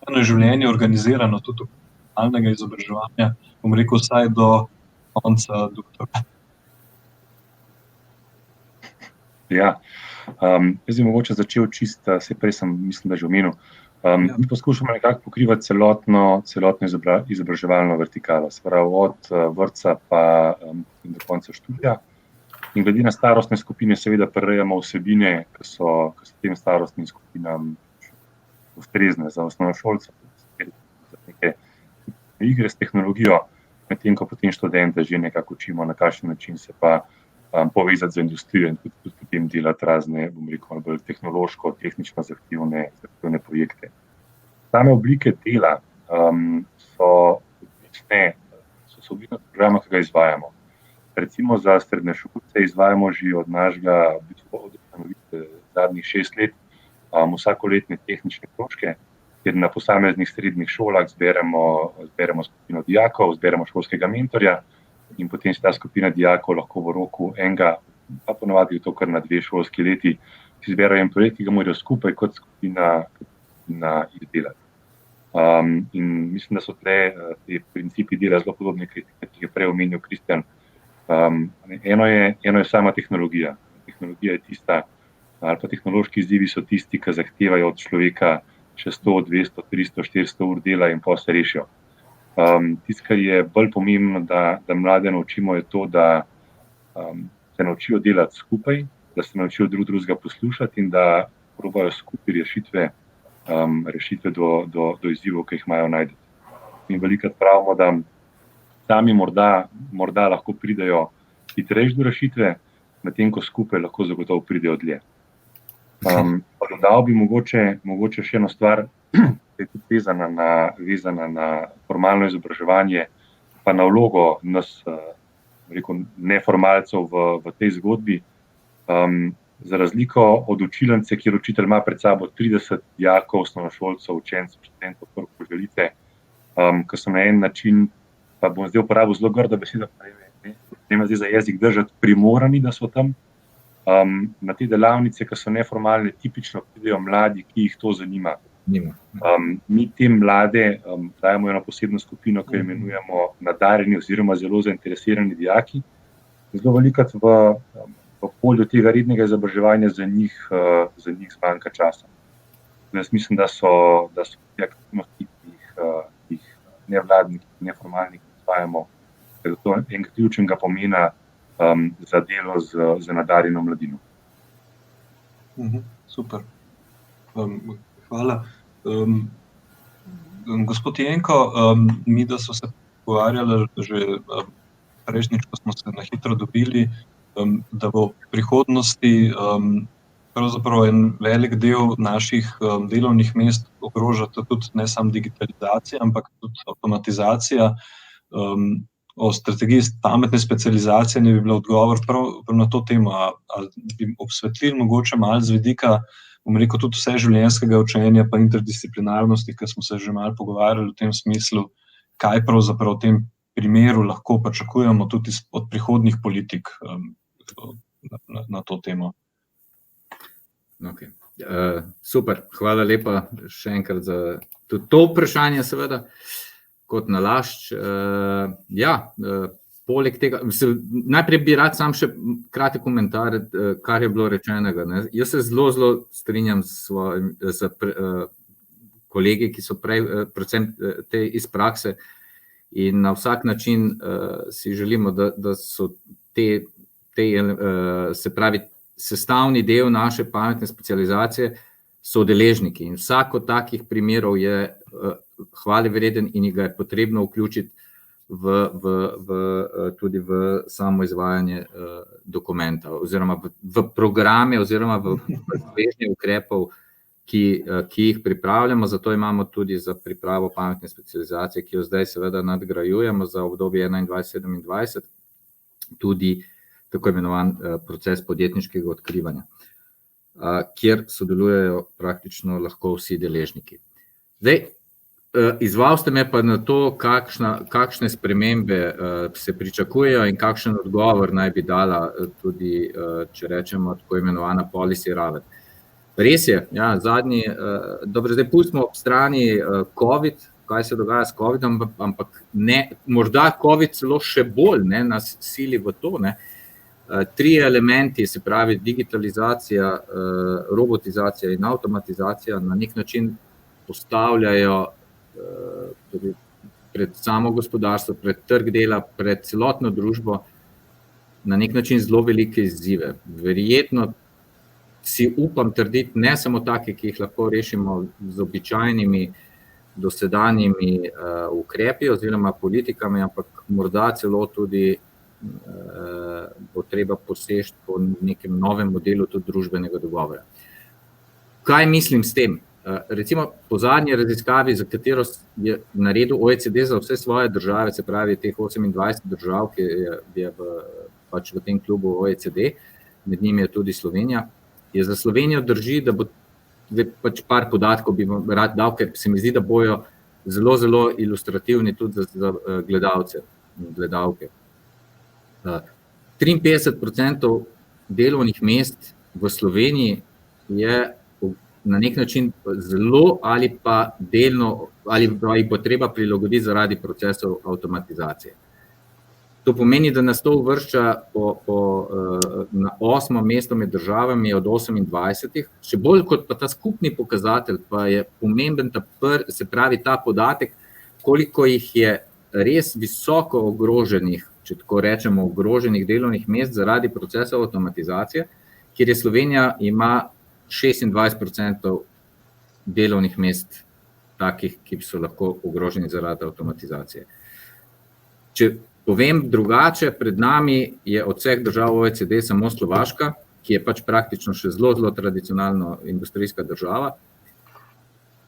eno življenje organizirano, tudi formalnega izobraževanja, bom rekel, vsaj do konca doktorata. Ja, jaz bi mogoče začel čisto, se prej mislim, da že omenil. Mi poskušamo nekako pokrivati celotno izobraževalno vertikalo, se pravi od vrtca pa do konca študija. In glede na starostne skupine seveda prirejamo vsebine, ki so tem starostnim skupinam ustrezne za osnovnošolce, za neke igre s tehnologijo, medtem ko potem študente že nekako učimo, na kakšen način se pa povezati z industrijo in tudi potem delati razne, bom rekel, bolj tehnološko, tehnično zahtevne projekte. Same oblike dela so odvisne od programa, ki ga izvajamo. Recimo za srednješolce izvajamo že od našega zadnjih 6 let vsakoletne tehnične krožke, kjer na posameznih srednjih šolah zberemo skupino dijakov, zberemo šolskega mentorja in potem se ta skupina dijakov lahko v roku enega, pa ponovadi je to kar na 2 šolski leti, izberajo en projekt, ki ga morajo skupaj kot skupina izdelati. In mislim, da so te principi dela zelo podobni, ki je prej omenil Kristjan. Eno je sama tehnologija. Tehnologija je tista, ali pa tehnološki izzivi so tisti, ki zahtevajo od človeka še 100, 200, 300, 400 ur dela in potem se rešijo. Tisto, kar je bolj pomembno, da mlade naučimo, je to, da se naučijo delati skupaj, da se naučijo drugega poslušati in da probajo skupaj rešitve do izzivov, ki jih imajo najti. In velikokrat pravimo, da sami morda lahko pridejo hitreje do rešitve, medtem ko skupaj lahko zagotovo pridejo dlje. Pa dodal bi mogoče še eno stvar, ki je tudi vezana na formalno izobraževanje, pa na vlogo nas, neformalcev v tej zgodbi. Za razliko od učilnice, kjer učitelj ima pred sabo 30 dijakov, osnovnošolcev, učencev, študentov, koliko želite, ki so na en način, pa bom zdaj uporabil zelo grdo besedo, ne zdaj za jezik držati, primorani, da so tam. Na te delavnice, ki so neformalne, tipično pridejo mladi, ki jih to zanima. Mi te mlade dajemo eno posebno skupino, ki jo imenujemo nadarjeni oziroma zelo zainteresirani dijaki. Zelo velikokrat v polju tega rednega izobraževanja za njih zmanjka časa. Jaz mislim, da so te aktivnosti, ki jih nevladniki, neformalni izvajamo, to enega ključnega pomena za delo z nadarjeno mladino. Super. Hvala. Gospod Jenko, mi da so se pogovarjali že prejšnjič, ko smo se na hitro dobili, da bo v prihodnosti pravzaprav en velik del naših delovnih mest ogrožata tudi ne samo digitalizacija, ampak tudi avtomatizacija. O strategiji pametne specializacije ne bi bilo odgovor prav na to temo, ali bi osvetlili mogoče malo z vidika, bom rekel, tudi vseživljenjskega učenja pa interdisciplinarnosti, ker smo se že malo pogovarjali v tem smislu, kaj pravzaprav v tem primeru lahko pričakujemo tudi od prihodnjih politik na to temo. Okay. Super, hvala lepa še enkrat za tudi to vprašanje, seveda, kot nalašč. Poleg tega, najprej bi rad sam še kratek komentar, kar je bilo rečenega. Ne. Jaz se zelo strinjam s kolegi, ki so prej, predvsem te iz prakse, in na vsak način si želimo, da so te se pravi, sestavni del naše pametne specializacije so deležniki. In vsak od takih primerov je hvalevreden in ga je potrebno vključiti tudi v samo izvajanje dokumenta oziroma v programe oziroma v svežnje ukrepov, ki jih pripravljamo. Zato imamo tudi za pripravo pametne specializacije, ki jo zdaj seveda nadgrajujemo za obdobje 2021-2027, tudi tako imenovan proces podjetniškega odkrivanja, kjer sodelujejo praktično lahko vsi deležniki. Zdaj, izval ste me pa na to, kakšne spremembe se pričakujejo in kakšen odgovor naj bi dala tudi, če rečemo, tako imenovana policy raven. Res je, ja, dobro, zdaj pustimo ob strani COVID, kaj se dogaja s COVID-om, ampak ne, morda COVID celo še bolj nas sili v to, ne. 3 elementi, se pravi digitalizacija, robotizacija in avtomatizacija, na nek način postavljajo pred samo gospodarstvo, pred trg dela, pred celotno družbo na nek način zelo velike izzive. Verjetno si upam trditi, ne samo take, ki jih lahko rešimo z običajnimi dosedanjimi ukrepi oziroma politikami, ampak morda celo tudi bo treba poseči po nekem novem modelu tudi družbenega dogovora. Kaj mislim s tem? Recimo po zadnji raziskavi, za katero je naredil OECD za vse svoje države, se pravi teh 28 držav, ki je pač v tem klubu OECD, med njimi je tudi Slovenija, je za Slovenijo drži, da bo pač par podatkov bi vam rad dal, ker se mi zdi, da bojo zelo ilustrativni tudi za gledalce in gledalke. 53% delovnih mest v Sloveniji je na nek način zelo ali pa delno, ali pa jih bo treba prilagoditi zaradi procesov avtomatizacije. To pomeni, da nas to uvršča na 8. mesto med državami od 28. Še bolj kot pa ta skupni pokazatelj, pa je pomemben se pravi ta podatek, koliko jih je res visoko ogroženih, če tako rečemo, ogroženih delovnih mest zaradi procesov avtomatizacije, kjer je Slovenija ima 26% delovnih mest takih, ki so lahko ogroženi zaradi avtomatizacije. Če povem drugače, pred nami je od vseh držav OECD samo Slovaška, ki je pač praktično še zelo tradicionalno industrijska država,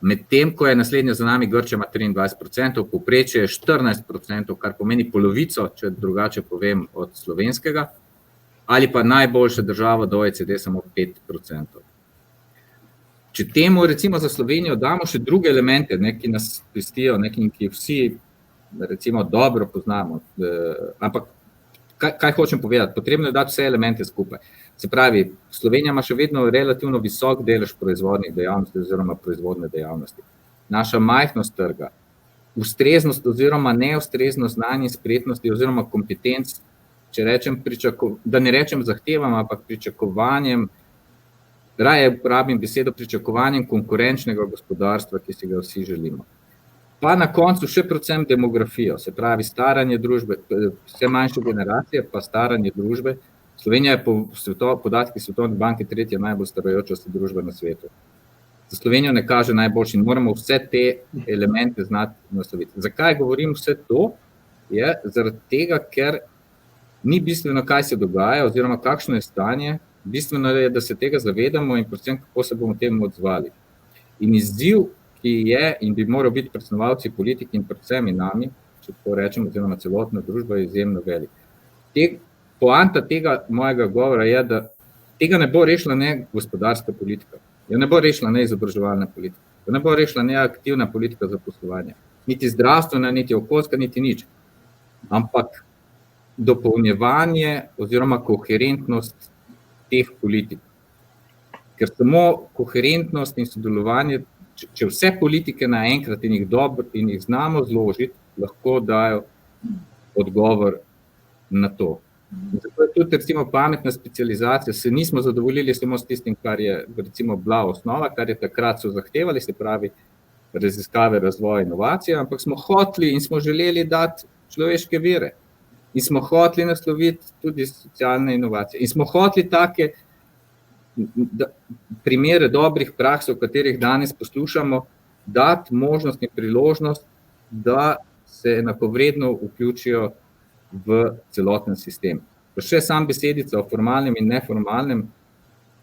medtem ko je naslednja za nami Grčija ima 23%, povprečje je 14%, kar pomeni polovico, če drugače povem, od slovenskega, ali pa najboljša država do OECD samo 5%. Če temu recimo za Slovenijo damo še druge elemente, ki nas pestijo, ki vsi recimo dobro poznamo, ampak kaj hočem povedati? Potrebno je dati vse elemente skupaj. Se pravi, Slovenija ima še vedno relativno visok delež proizvodnih dejavnosti oziroma proizvodne dejavnosti. Naša majhnost trga, ustreznost oziroma neustreznost znanja in spretnosti oziroma kompetenc, če rečem da ne rečem zahtevam, ampak pričakovanjem, raje uporabim besedo pričakovanjem konkurenčnega gospodarstva, ki si ga vsi želimo. Pa na koncu še predvsem demografijo, se pravi staranje družbe, vse manjše generacije, pa staranje družbe. Slovenija je po podatkih Svetovne banke 3. najbolj starajoča se družba na svetu. Za Slovenijo ne kaže najboljši in moramo vse te elemente znati nasloviti. Zakaj govorim vse to? Je zaradi tega, ker ni bistveno, kaj se dogaja oziroma kakšno je stanje, bistveno je, da se tega zavedamo in predvsem, kako se bomo temu odzvali. In izziv, ki je in bi moral biti predstavljavci politiki in predvsem in nami, če tako rečem, oziroma celotna družba je izjemno velik. Poanta tega mojega govora je, da tega ne bo rešila ne gospodarska politika, jo ne bo rešila ne izobraževalna politika, jo ne bo rešila ne aktivna politika zaposlovanja, niti zdravstvena, niti okoljska, niti nič. Ampak dopolnjevanje oziroma koherentnost teh politik. Ker samo koherentnost in sodelovanje, če vse politike naenkrat in jih znamo zložiti, lahko dajo odgovor na to. Zato je tudi recimo pametna specializacija, se nismo zadovoljili samo s tistim, kar je recimo bila osnova, kar je takrat so zahtevali, se pravi raziskave, razvoj, inovacije, ampak smo hoteli in smo želeli dati človeške vire in smo hoteli nasloviti tudi socialne inovacije in smo hoteli take primere dobrih praks, o katerih danes poslušamo, dati možnost in priložnost, da se enakovredno vključijo v celoten sistem. Pa še sam besedica o formalnem in neformalnem,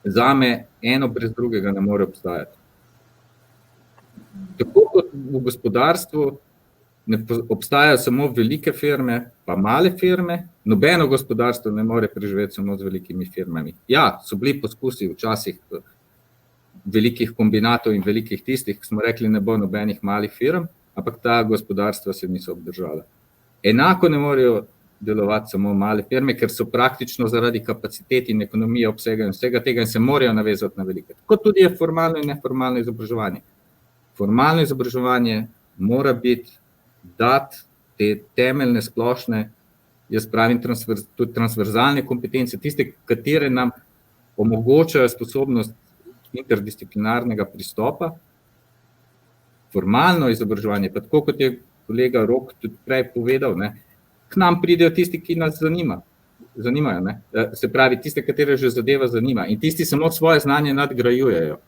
zame eno brez drugega ne more obstajati. Tako kot v gospodarstvu ne obstajajo samo velike firme, pa male firme, nobeno gospodarstvo ne more preživeti samo z velikimi firmami. Ja, so bili poskusi včasih velikih kombinatov in velikih tistih, ki smo rekli, ne bo nobenih malih firm, ampak ta gospodarstva se niso obdržala. Enako ne morejo delovati samo male firme, ker so praktično zaradi kapacitet in ekonomije obsega in vsega tega in se morajo navezati na velike. Tako tudi je formalno in neformalno izobraževanje. Formalno izobraževanje mora biti dati te temeljne, splošne, jaz pravim tudi transverzalne kompetence, tiste, katere nam omogočajo sposobnost interdisciplinarnega pristopa. Formalno izobraževanje, pa tako kot je kolega Rok tudi prej povedal, k nam pridejo tisti, ki nas zanimajo, se pravi tiste, katere že zadeva zanima in tisti samo svoje znanje nadgrajujejo.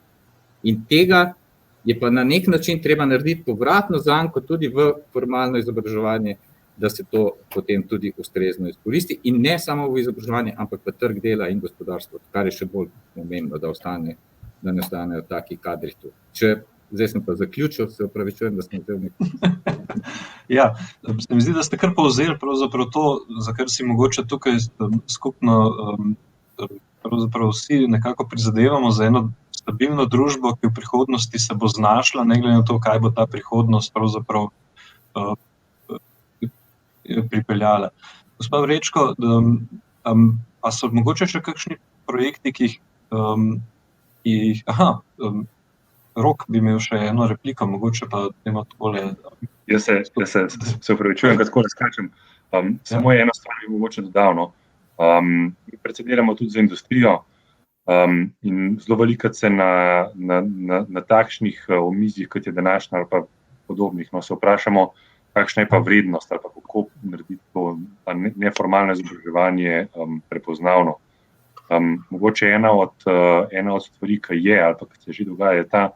In tega je pa na nek način treba narediti povratno zanko tudi v formalno izobraževanje, da se to potem tudi ustrezno izkoristi in ne samo v izobraževanje, ampak v trg dela in gospodarstvo, kar je še bolj pomembno, da ne ostanejo taki kadri tu. Zdaj sem pa zaključil, se opravičujem, da sem vzel nekaj. Ja, se mi zdi, da ste kar povzeli pravzaprav to, za kar si mogoče tukaj skupno pravzaprav vsi nekako prizadevamo za eno stabilno družbo, ki v prihodnosti se bo znašla, ne glede na to, kaj bo ta prihodnost pravzaprav pripeljala. Gospa Vrečko, a so mogoče še kakšni projekti, ki jih Rok bi imel še eno repliko, mogoče pa ima takole. Jaz se opravičujem, kad tako razkačem. Samo eno stvar bi mogoče dodal. Mi predsediramo tudi za industrijo in zelo velikokrat se na takšnih omizjih, kot je današnja ali pa podobnih, se vprašamo, kakšna je pa vrednost ali pa kako narediti to neformalno izobraževanje prepoznavno. Mogoče ena od stvari, ki je ali pa ki se že dogaja, je ta,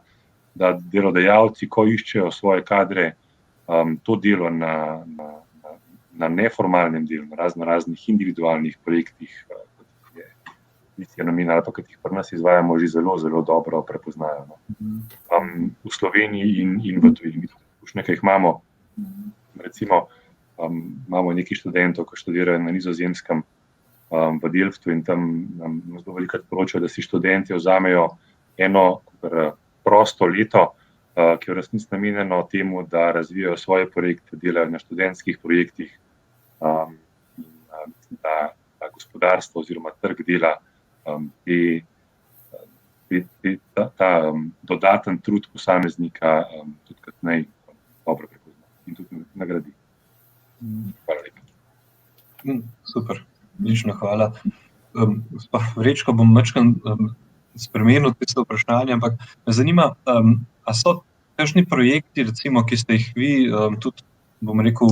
da delodajalci, ko iščejo svoje kadre, to delo na neformalnem delu, na raznih individualnih projektih, kot je Misija Nomina ali pa kot jih pri nas izvajamo, že zelo, zelo dobro prepoznajo. V Sloveniji in v tujini. Nekaj jih imamo, recimo, imamo nekaj študentov, ki študirajo na Nizozemskem, v Delftu in tam nam zelo velikokrat poročajo, da si študenti vzamejo eno prosto leto, ki je v resnici namenjeno temu, da razvijajo svoje projekte, delajo na študentskih projektih, da gospodarstvo oziroma trg dela ta dodaten trud posameznika tudi kasneje dobro prepozna in tudi nagradi. Hvala lepa. Super. Odlično, hvala. Gospa Vrečko, bom majčkeno spremenil tisto vprašanje, ampak me zanima, a so kakšni projekti, recimo, ki ste jih vi tudi, bom rekel,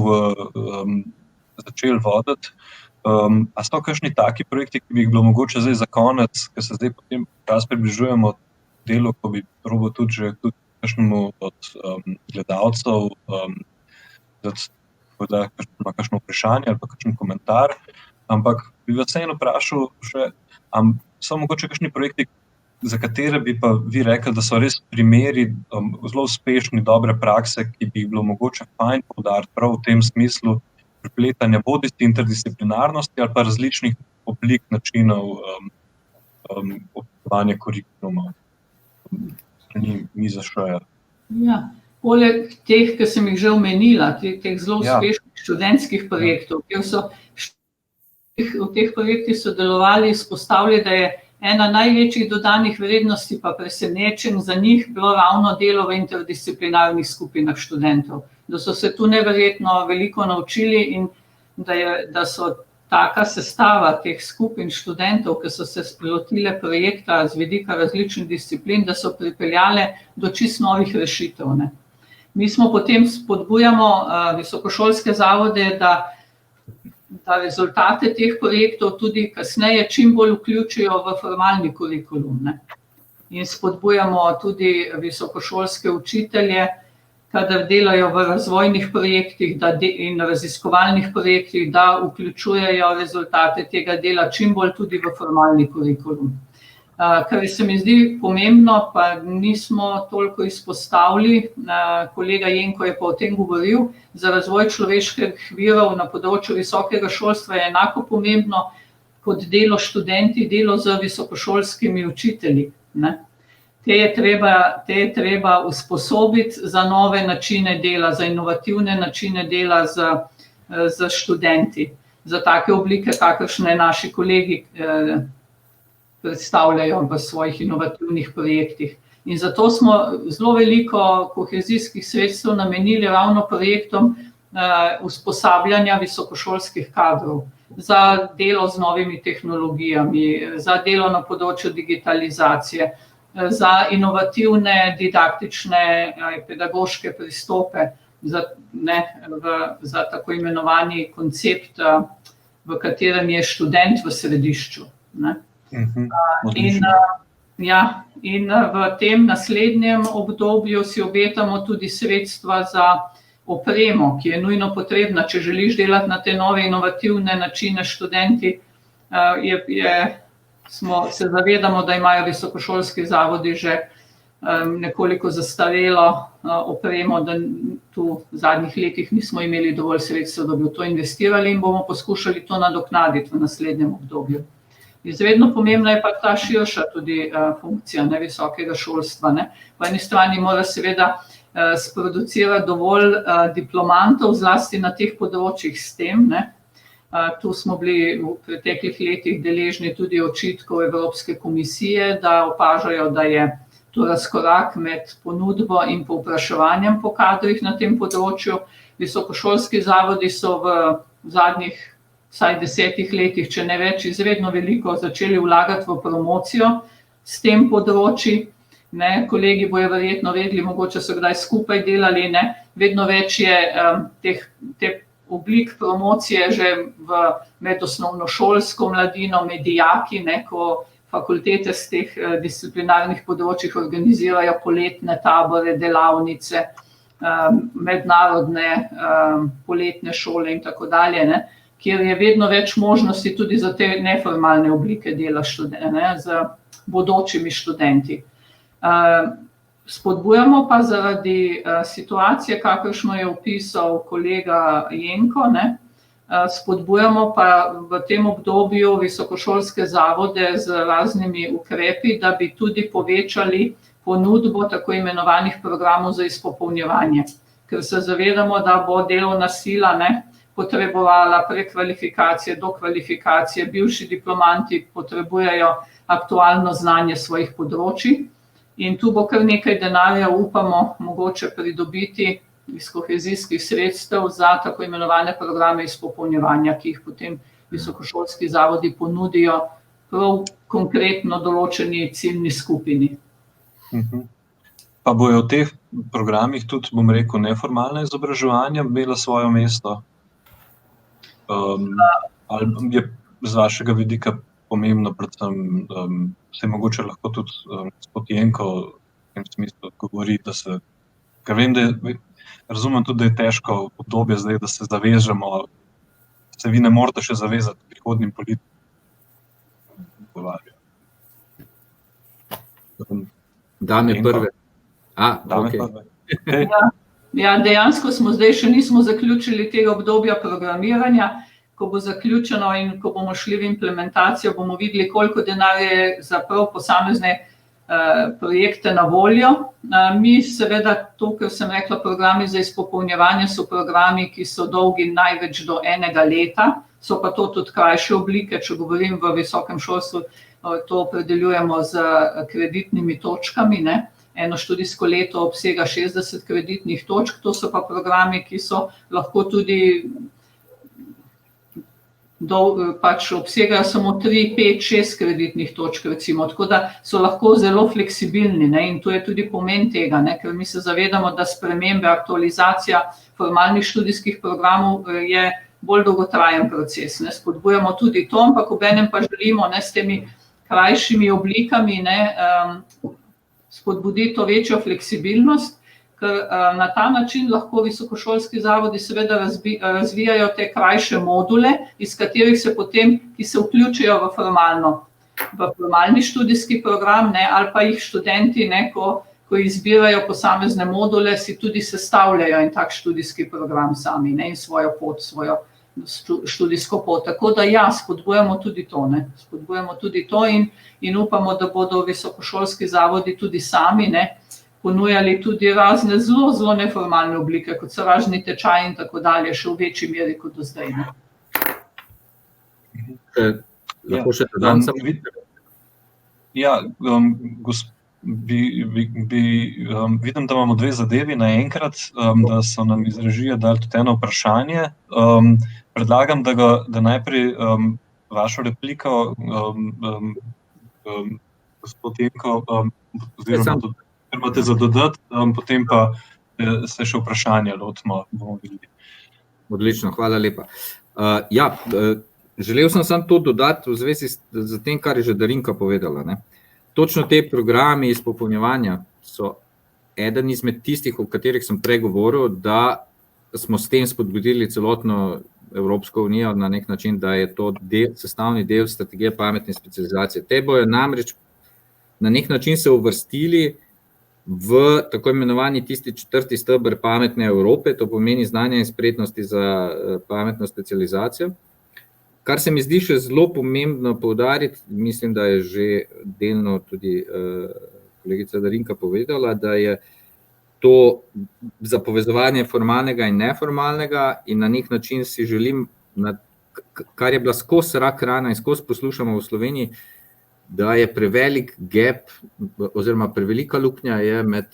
začeli voditi, a so kakšni taki projekti, ki bi jih bilo mogoče zdaj za konec, ker se zdaj potem čas približujemo delu, ko bi probal tudi že kakšnemu od gledalcev, da ima kakšno vprašanje ali pa kakšen komentar. Ampak bi vas vseeno vprašal še, so mogoče kakšni projekti, za katere bi pa vi rekli, da so res primeri zelo uspešni, dobre prakse, ki bi jih bilo mogoče fajn poudariti prav v tem smislu prepletanja bodisi interdisciplinarnosti ali pa različnih oblik načinov obvladovanja kurikuluma. Ja, poleg teh, ki sem jih že omenila, teh zelo uspešnih študentskih projektov, kjer so v teh projektih sodelovali, izpostavili, da je ena največjih dodanih vrednosti pa presenečenj za njih bilo ravno delo v interdisciplinarnih skupinah študentov. Da so se tu neverjetno veliko naučili in da so taka sestava teh skupin študentov, ki so se lotile projekta z vidika različnih disciplin, da so pripeljale do čisto novih rešitev, ne. Mi smo potem spodbujamo visokošolske zavode, da rezultate teh projektov tudi kasneje čim bolj vključijo v formalni kurikulum, ne. In spodbujamo tudi visokošolske učitelje, kadar delajo v razvojnih projektih in raziskovalnih projektih, da vključujejo rezultate tega dela čim bolj tudi v formalni kurikulum. Kar se mi zdi pomembno, pa nismo toliko izpostavili, kolega Jenko je pa o tem govoril, za razvoj človeških virov na področju visokega šolstva je enako pomembno kot delo študenti, delo z visokošolskimi učitelji, ne. Te je treba usposobiti za nove načine dela, za inovativne načine dela z študenti, za take oblike, kakršne naši kolegi predstavljajo v svojih inovativnih projektih. In zato smo zelo veliko kohezijskih sredstev namenili ravno projektom usposabljanja visokošolskih kadrov, za delo z novimi tehnologijami, za delo na področju digitalizacije, za inovativne didaktične pedagoške pristope, za tako imenovani koncept, v katerem je študent v središču, ne. In v tem naslednjem obdobju si obetamo tudi sredstva za opremo, ki je nujno potrebna, če želiš delati na te nove inovativne načine študenti, se zavedamo, da imajo visokošolski zavodi že nekoliko zastarelo opremo, da tu v zadnjih letih nismo imeli dovolj sredstev, da bi v to investirali in bomo poskušali to nadoknaditi v naslednjem obdobju. Izredno pomembna je pa ta širša tudi funkcija visokega šolstva, ne. Po eni strani mora seveda sproducirati dovolj diplomantov, zlasti na teh področjih s tem, ne. Tu smo bili v preteklih letih deležni tudi očitkov Evropske komisije, da opažajo, da je to razkorak med ponudbo in povpraševanjem po kadrih na tem področju. Visokošolski zavodi so v zadnjih vsaj 10 letih, če ne več, izredno veliko začeli vlagati v promocijo s tem področji, ne. Kolegi bojo verjetno vedeli, mogoče so kdaj skupaj delali, ne. Vedno več je te oblik promocije že med osnovnošolsko mladino, med dijaki, ne, ko fakultete z teh disciplinarnih področjih organizirajo poletne tabore, delavnice, mednarodne poletne šole in tako dalje, ne, kjer je vedno več možnosti tudi za te neformalne oblike dela z bodočimi študenti. Spodbujamo pa zaradi situacije, kakršno je opisal kolega Jenko, ne, spodbujamo pa v tem obdobju visokošolske zavode z raznimi ukrepi, da bi tudi povečali ponudbo tako imenovanih programov za izpopolnjevanje. Ker se zavedamo, da bo delovna sila, ne, potrebovala prekvalifikacije, dokvalifikacije, bivši diplomanti potrebujejo aktualno znanje svojih področij. In tu bo kar nekaj denarja, upamo, mogoče pridobiti iz kohezijskih sredstev za tako imenovane programe izpopolnjevanja, ki jih potem visokošolski zavodi ponudijo prav konkretno določeni ciljni skupini. Pa bojo v teh programih tudi, bom rekel, neformalna izobraževanja imela svoje mesto? Ali je z vašega vidika pomembno, predvsem se mogoče lahko tudi gospod Jenko v tem smislu odgovori, da se, ker vem, da razumem tudi, da je težko obdobje zdaj, da se zavežemo, se vi ne morate še zavezati prihodnjim politikom. Dame prve. Ja, dejansko smo zdaj še nismo zaključili tega obdobja programiranja. Ko bo zaključeno in ko bomo šli v implementacijo, bomo videli, koliko denarja je za prav posamezne projekte na voljo. Mi seveda, to, kar sem rekla, programi za izpopolnjevanje so programi, ki so dolgi največ do 1 leta, so pa to tudi krajše oblike, če govorim v visokem šolstvu, to opredeljujemo z kreditnimi točkami, ne. Eno študijsko leto obsega 60 kreditnih točk, to so pa programi, ki so lahko tudi pač obsegajo samo 3, 5, 6 kreditnih točk, recimo, tako da so lahko zelo fleksibilni, ne, in to je tudi pomen tega, ne, ker mi se zavedamo, da spremembe, aktualizacija formalnih študijskih programov je bolj dolgotrajen proces, ne, spodbujamo tudi to, ampak obenem pa želimo, ne, s temi krajšimi oblikami, ne, spodbuditi to večjo fleksibilnost, ker na ta način lahko visokošolski zavodi seveda razvijajo te krajše module, iz katerih se potem, ki se vključijo v formalni študijski program, ne, ali pa jih študenti, ne, ko izbirajo posamezne module, si tudi sestavljajo en tak študijski program sami, ne, in svojo pot, svojo študijsko pot. Tako da ja, spodbujamo tudi to, ne, spodbujamo tudi to in upamo, da bodo visokošolski zavodi tudi sami, ne, ponujali tudi razne zelo, zelo neformalne oblike, kot so razni tečaji in tako dalje, še v večji meri kot do zdaj. Ne. Lahko še dodam samo. Ja, vidim, da imamo dve zadevi naenkrat, da so nam iz režije dali tudi eno vprašanje. Predlagam, da najprej vašo repliko, gospod Jenko, oziroma tudi imate za dodati, potem pa se še vprašanja lotimo, bomo videli. Odlično, hvala lepa. Želel sem samo to dodati v zvezi z tem, kar je že Darinka povedala, ne. Točno te programi izpopolnjevanja so eden izmed tistih, o katerih sem prej govoril, da smo s tem spodbudili celotno Evropsko unijo na nek način, da je to sestavni del strategije pametne specializacije. Te bojo namreč na nek način se uvrstili v tako imenovani tisti 4. steber pametne Evrope, to pomeni znanja in spretnosti za pametno specializacijo. Kar se mi zdi še zelo pomembno poudariti, mislim, da je že delno tudi kolegica Darinka povedala, da je to za povezovanje formalnega in neformalnega in na nek način si želim, kar je bila skozi rak rana in skozi poslušamo v Sloveniji, da je prevelik gap oziroma prevelika luknja je med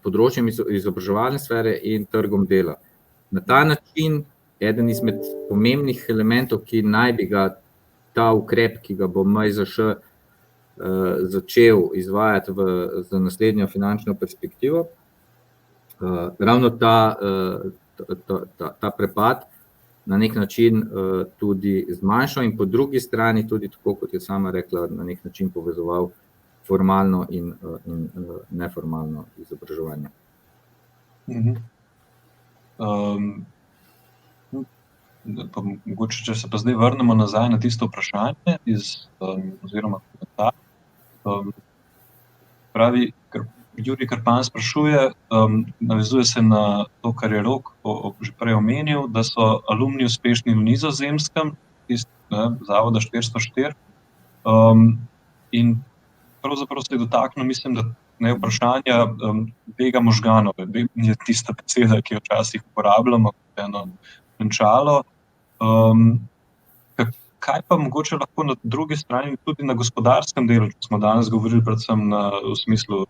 področjem izobraževalne sfere in trgom dela. Na ta način eden izmed pomembnih elementov, ki naj bi ga ta ukrep, ki ga bo MIZŠ začel izvajati za naslednjo finančno perspektivo, ravno ta prepad na nek način tudi zmanjšal in po drugi strani tudi, tako kot je sama rekla, na nek način povezoval formalno in neformalno izobraževanje. Mogoče, če se pa zdaj vrnemo nazaj na tisto vprašanje oziroma komentar. Pravi, Jurij Krpan sprašuje, navezuje se na to, kar je Rok že prej omenil, da so alumni uspešni v Nizozemskem, zavoda 404, in pravzaprav se je dotaknil, mislim, da vprašanja bega možganov, je tista beseda, ki jo včasih uporabljamo kot eno končalo. Kaj pa mogoče lahko na drugi strani tudi na gospodarskem delu, če smo danes govorili predvsem v smislu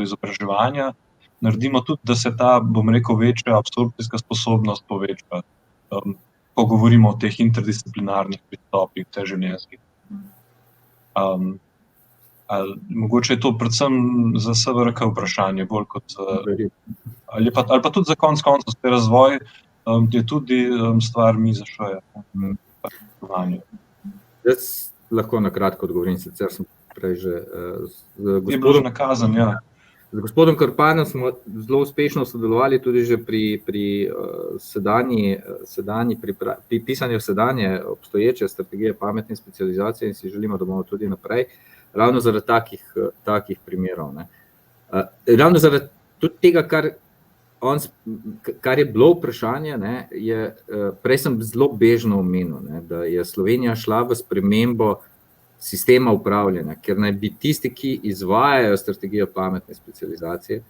izobraževanja, naredimo tudi, da se ta, bom rekel, večja absorpcijska sposobnost poveča, ko govorimo o teh interdisciplinarnih pristopih, vseživljenjskih. Mogoče je to predvsem za SVRK vprašanje, bolj kot ali pa tudi za konec koncev razvoj, je tudi stvar MIZŠ-ja. Jaz lahko na kratko odgovorim, sicer sem prej že je bilo že nakazan, ja. Z gospodom Krpanom smo zelo uspešno sodelovali tudi že pri pisanju sedanje obstoječe strategije pametne specializacije in si želimo, da bomo tudi naprej, ravno zaradi takih primerov. Ne. Ravno zaradi tudi tega, kar je bilo vprašanje, ne, prej sem zelo bežno omenil, ne, da je Slovenija šla v spremembo sistema upravljanja, ker naj bi tisti, ki izvajajo strategijo pametne specializacije,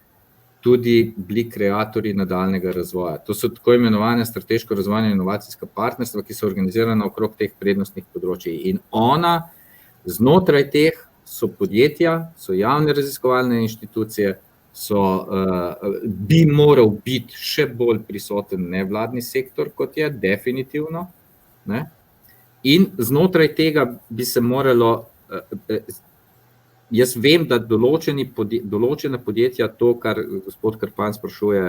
tudi bili kreatorji nadaljnega razvoja. To so tako imenovane strateško razvojna inovacijska partnerstva, ki so organizirana okrog teh prednostnih področij. In znotraj teh so podjetja, so javne raziskovalne inštitucije, bi moral biti še bolj prisoten nevladni sektor, kot je, definitivno. Ne? In znotraj tega bi se moralo, jaz vem, da določene podjetja, to, kar gospod Krpan sprašuje,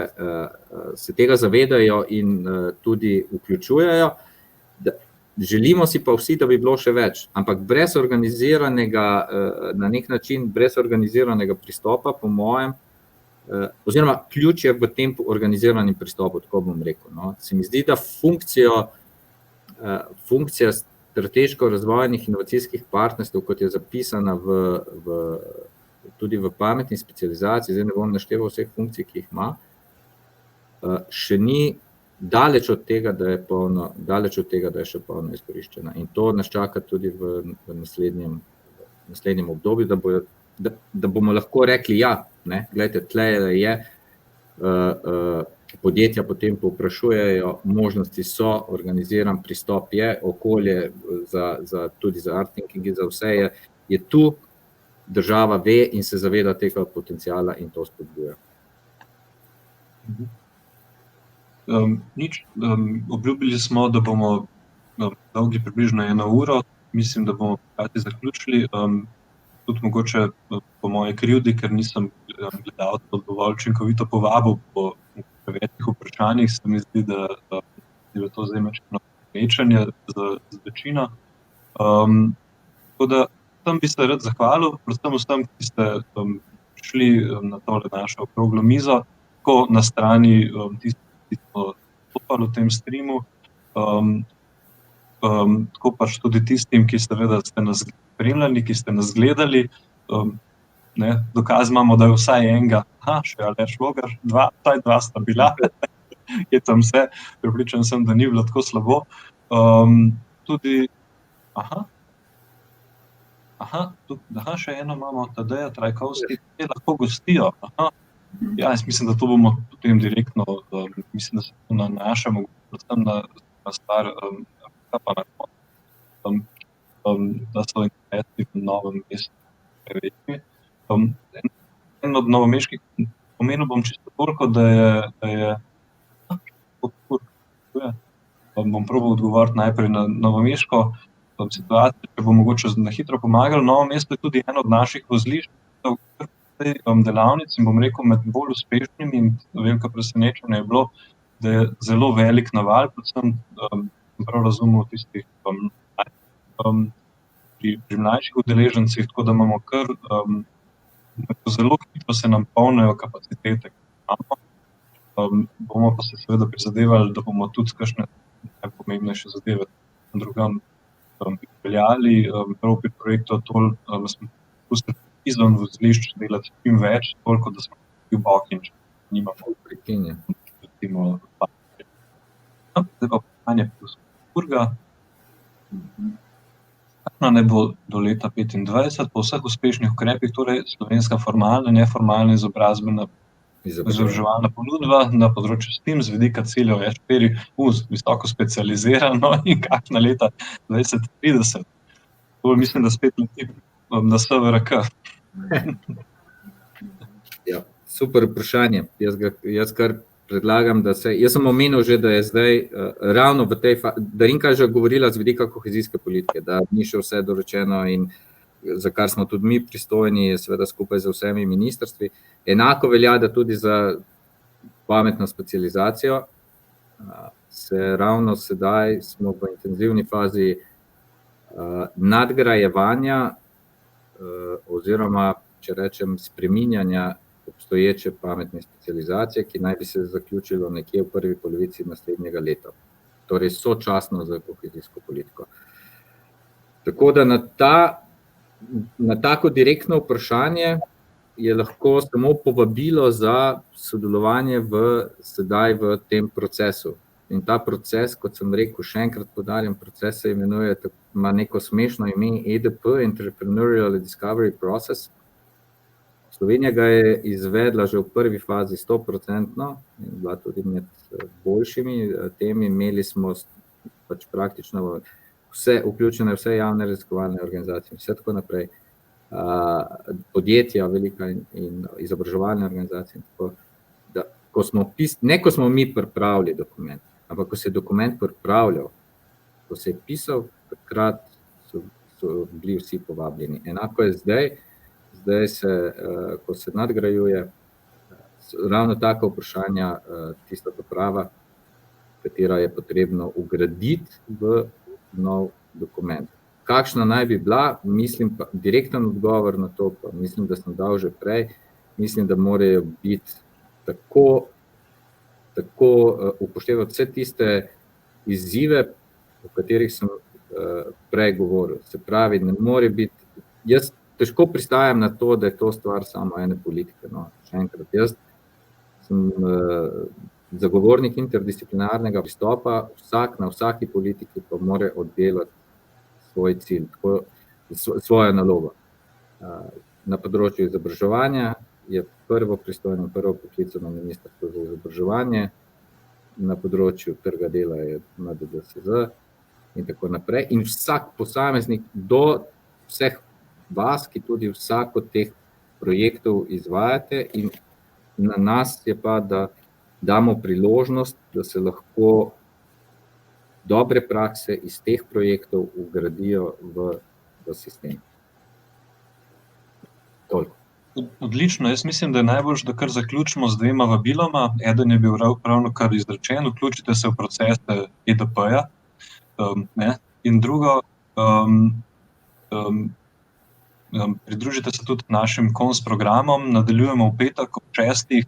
se tega zavedajo in tudi vključujejo. Želimo si pa vsi, da bi bilo še več, ampak brez organiziranega, na nek način brez organiziranega pristopa, po mojem, oziroma ključ je v tem organiziranem pristopu, tako bom rekel. No. Se mi zdi, da funkcija strateško razvojnih inovacijskih partnerstv, kot je zapisana tudi v pametni specializaciji, zdaj ne bom našteval vseh funkcij, ki jih ima, še ni daleč od tega, da je še polno izkoriščena. In to nas čaka tudi v naslednjem obdobju, da bomo lahko rekli, ja, ne, gledajte, tle je, podjetja potem povprašujejo, možnosti so, organiziran pristop je, okolje tudi za art thinking in za vse je tu, država ve in se zaveda tega potenciala in to spodbuja. Obljubili smo, da bomo dolgi približno 1 uro, mislim, da bomo hkrati zaključili. Tudi mogoče po moje krivdi, ker nisem gledal dovolj učinkovito povabil po 9 vprašanjih, se mi zdi, da je to zdaj mečeno mečanje z večino. Tako da tam bi se rad zahvalil, predvsem vsem, ki ste šli na tole našo okroglo mizo, tako na strani tistih, ki smo stopali v tem streamu, tako pač tudi tistim, ki seveda ste nas spremljali, ki ste nas gledali. Dokaz imamo, da je vsaj enega, še Aleš Logar, vsaj 2 sta bila, je tam vse, pripričan sem, da ni bilo tako slabo. Tudi, še eno imamo, Tadeja Trajkovski, ki lahko gostijo. Ja, jaz mislim, da to bomo potem direktno, mislim, da se to nanašamo, predvsem na stvar, pa na koncu, da so interesi v Novem mestu preveč. En od novomeških, omenil bom čisto toliko, da je bom probal odgovoriti najprej na novomeško situacijo, če bo mogoče na hitro pomagal. Novo mesto je tudi eno od naših vozlišč, delavnic in bom rekel med bolj uspešnimi in veliko presenečenje je bilo, da je zelo velik naval, predvsem prav razumel tistih pri mlajših udeležencih, tako da imamo kar zelo hitro se nam polnijo kapacitete. Bomo pa se seveda prizadevali, da bomo tudi kakšne najpomembnejše zadeve drugam pripeljali. Prav pri projektu Atol smo pustili izven vozlišč delati čim več, toliko, da smo v Bohinč, nimamo prekinje. Zdaj pa vprašanje plus Urga. Kakšna ne bo do leta 2025 po vseh uspešnih ukrepih, torej slovenska formalna in neformalna izobrazbena izobraževalna ponudba na področju STEM z vidika ciljev S4, visoko specializirano in kakšna leta 2030. To mislim, da spet leti na SVRK. Ja, super vprašanje. Jaz kar predlagam, jaz sem omenil že, da je zdaj ravno v tej Darinka je že govorila z vidika kohezijske politike, da ni še vse dorečeno in za kar smo tudi mi pristojni, seveda skupaj z vsemi ministrstvi. Enako velja, da tudi za pametno specializacijo. Ravno sedaj smo v intenzivni fazi nadgrajevanja oziroma, če rečem, spreminjanja obstoječe pametne specializacije, ki naj bi se zaključilo nekje v prvi polovici naslednjega leta. Torej sočasno z kohezijsko politiko. Tako da na tako direktno vprašanje je lahko samo povabilo za sodelovanje sedaj v tem procesu. In ta proces, kot sem rekel, še enkrat poudarjam, proces se imenuje, ima neko smešno ime EDP, Entrepreneurial Discovery Process. Slovenija ga je izvedla že v prvi fazi 100%, in bila tudi med boljšimi temi. Imeli smo pač praktično vključene vse javne raziskovalne organizacije, vse tako naprej, podjetja velika in izobraževalne organizacije. Tako, da, ko smo mi pripravili dokument, ampak ko se je dokument pripravljal, ko se je pisal, takrat so bili vsi povabljeni. Enako je zdaj se, ko se nadgrajuje, ravno taka vprašanja, tista prava, katera je potrebno ugraditi v nov dokument. Kakšna naj bi bila, mislim pa, direkten odgovor na to, pa mislim, da sem dal že prej, mislim, da morajo biti tako upoštevati vse tiste izzive, o katerih sem prej govoril. Se pravi, ne more biti, jaz težko pristajam na to, da je to stvar samo ene politike. No, še enkrat, jaz sem zagovornik interdisciplinarnega pristopa, vsak na vsaki politiki pa mora oddelati svoj cilj, svojo nalogo. Na področju izobraževanja je prvo poklicano ministrstvo za izobraževanje, na področju trga dela je MDDSZ in tako naprej. In vsak posameznik do vseh vas, ki tudi vsak od teh projektov izvajate, in na nas je pa, da damo priložnost, da se lahko dobre prakse iz teh projektov ugradijo v sistem. Toliko. Odlično, jaz mislim, da je najboljše, da kar zaključimo z 2 vabiloma. Eden je bil ravno kar izrečen, vključite se v procese EDP-ja. In drugo, pridružite se tudi našim KONS programom, nadaljujemo v petek ob 6.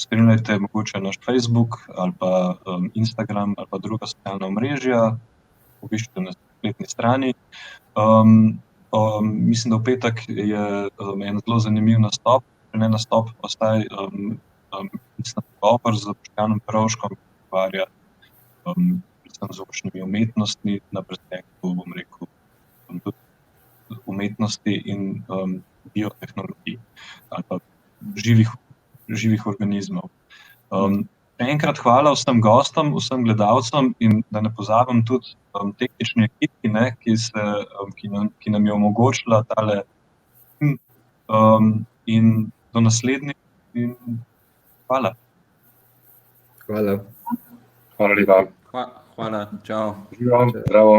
Spremljajte mogoče naš Facebook ali pa Instagram ali pa druga socialna omrežja, obiščite na spletni strani. Mislim, da v petek je en zelo zanimiv nastop, ne nastop, pa vstaj pogovor z Boštjanom Perovškom, ki ukvarja predvsem z zvočnimi umetnostmi na preteku, bom rekel, tudi umetnosti in biotehnologij ali pa živih organizmov. Še enkrat hvala vsem gostom, vsem gledalcem in da ne pozabim tudi tehnični ekipi, ki nam je omogočila tale in do naslednjih in hvala. Hvala. Hvala lepa. Hvala, čau. Živijo, zdravo.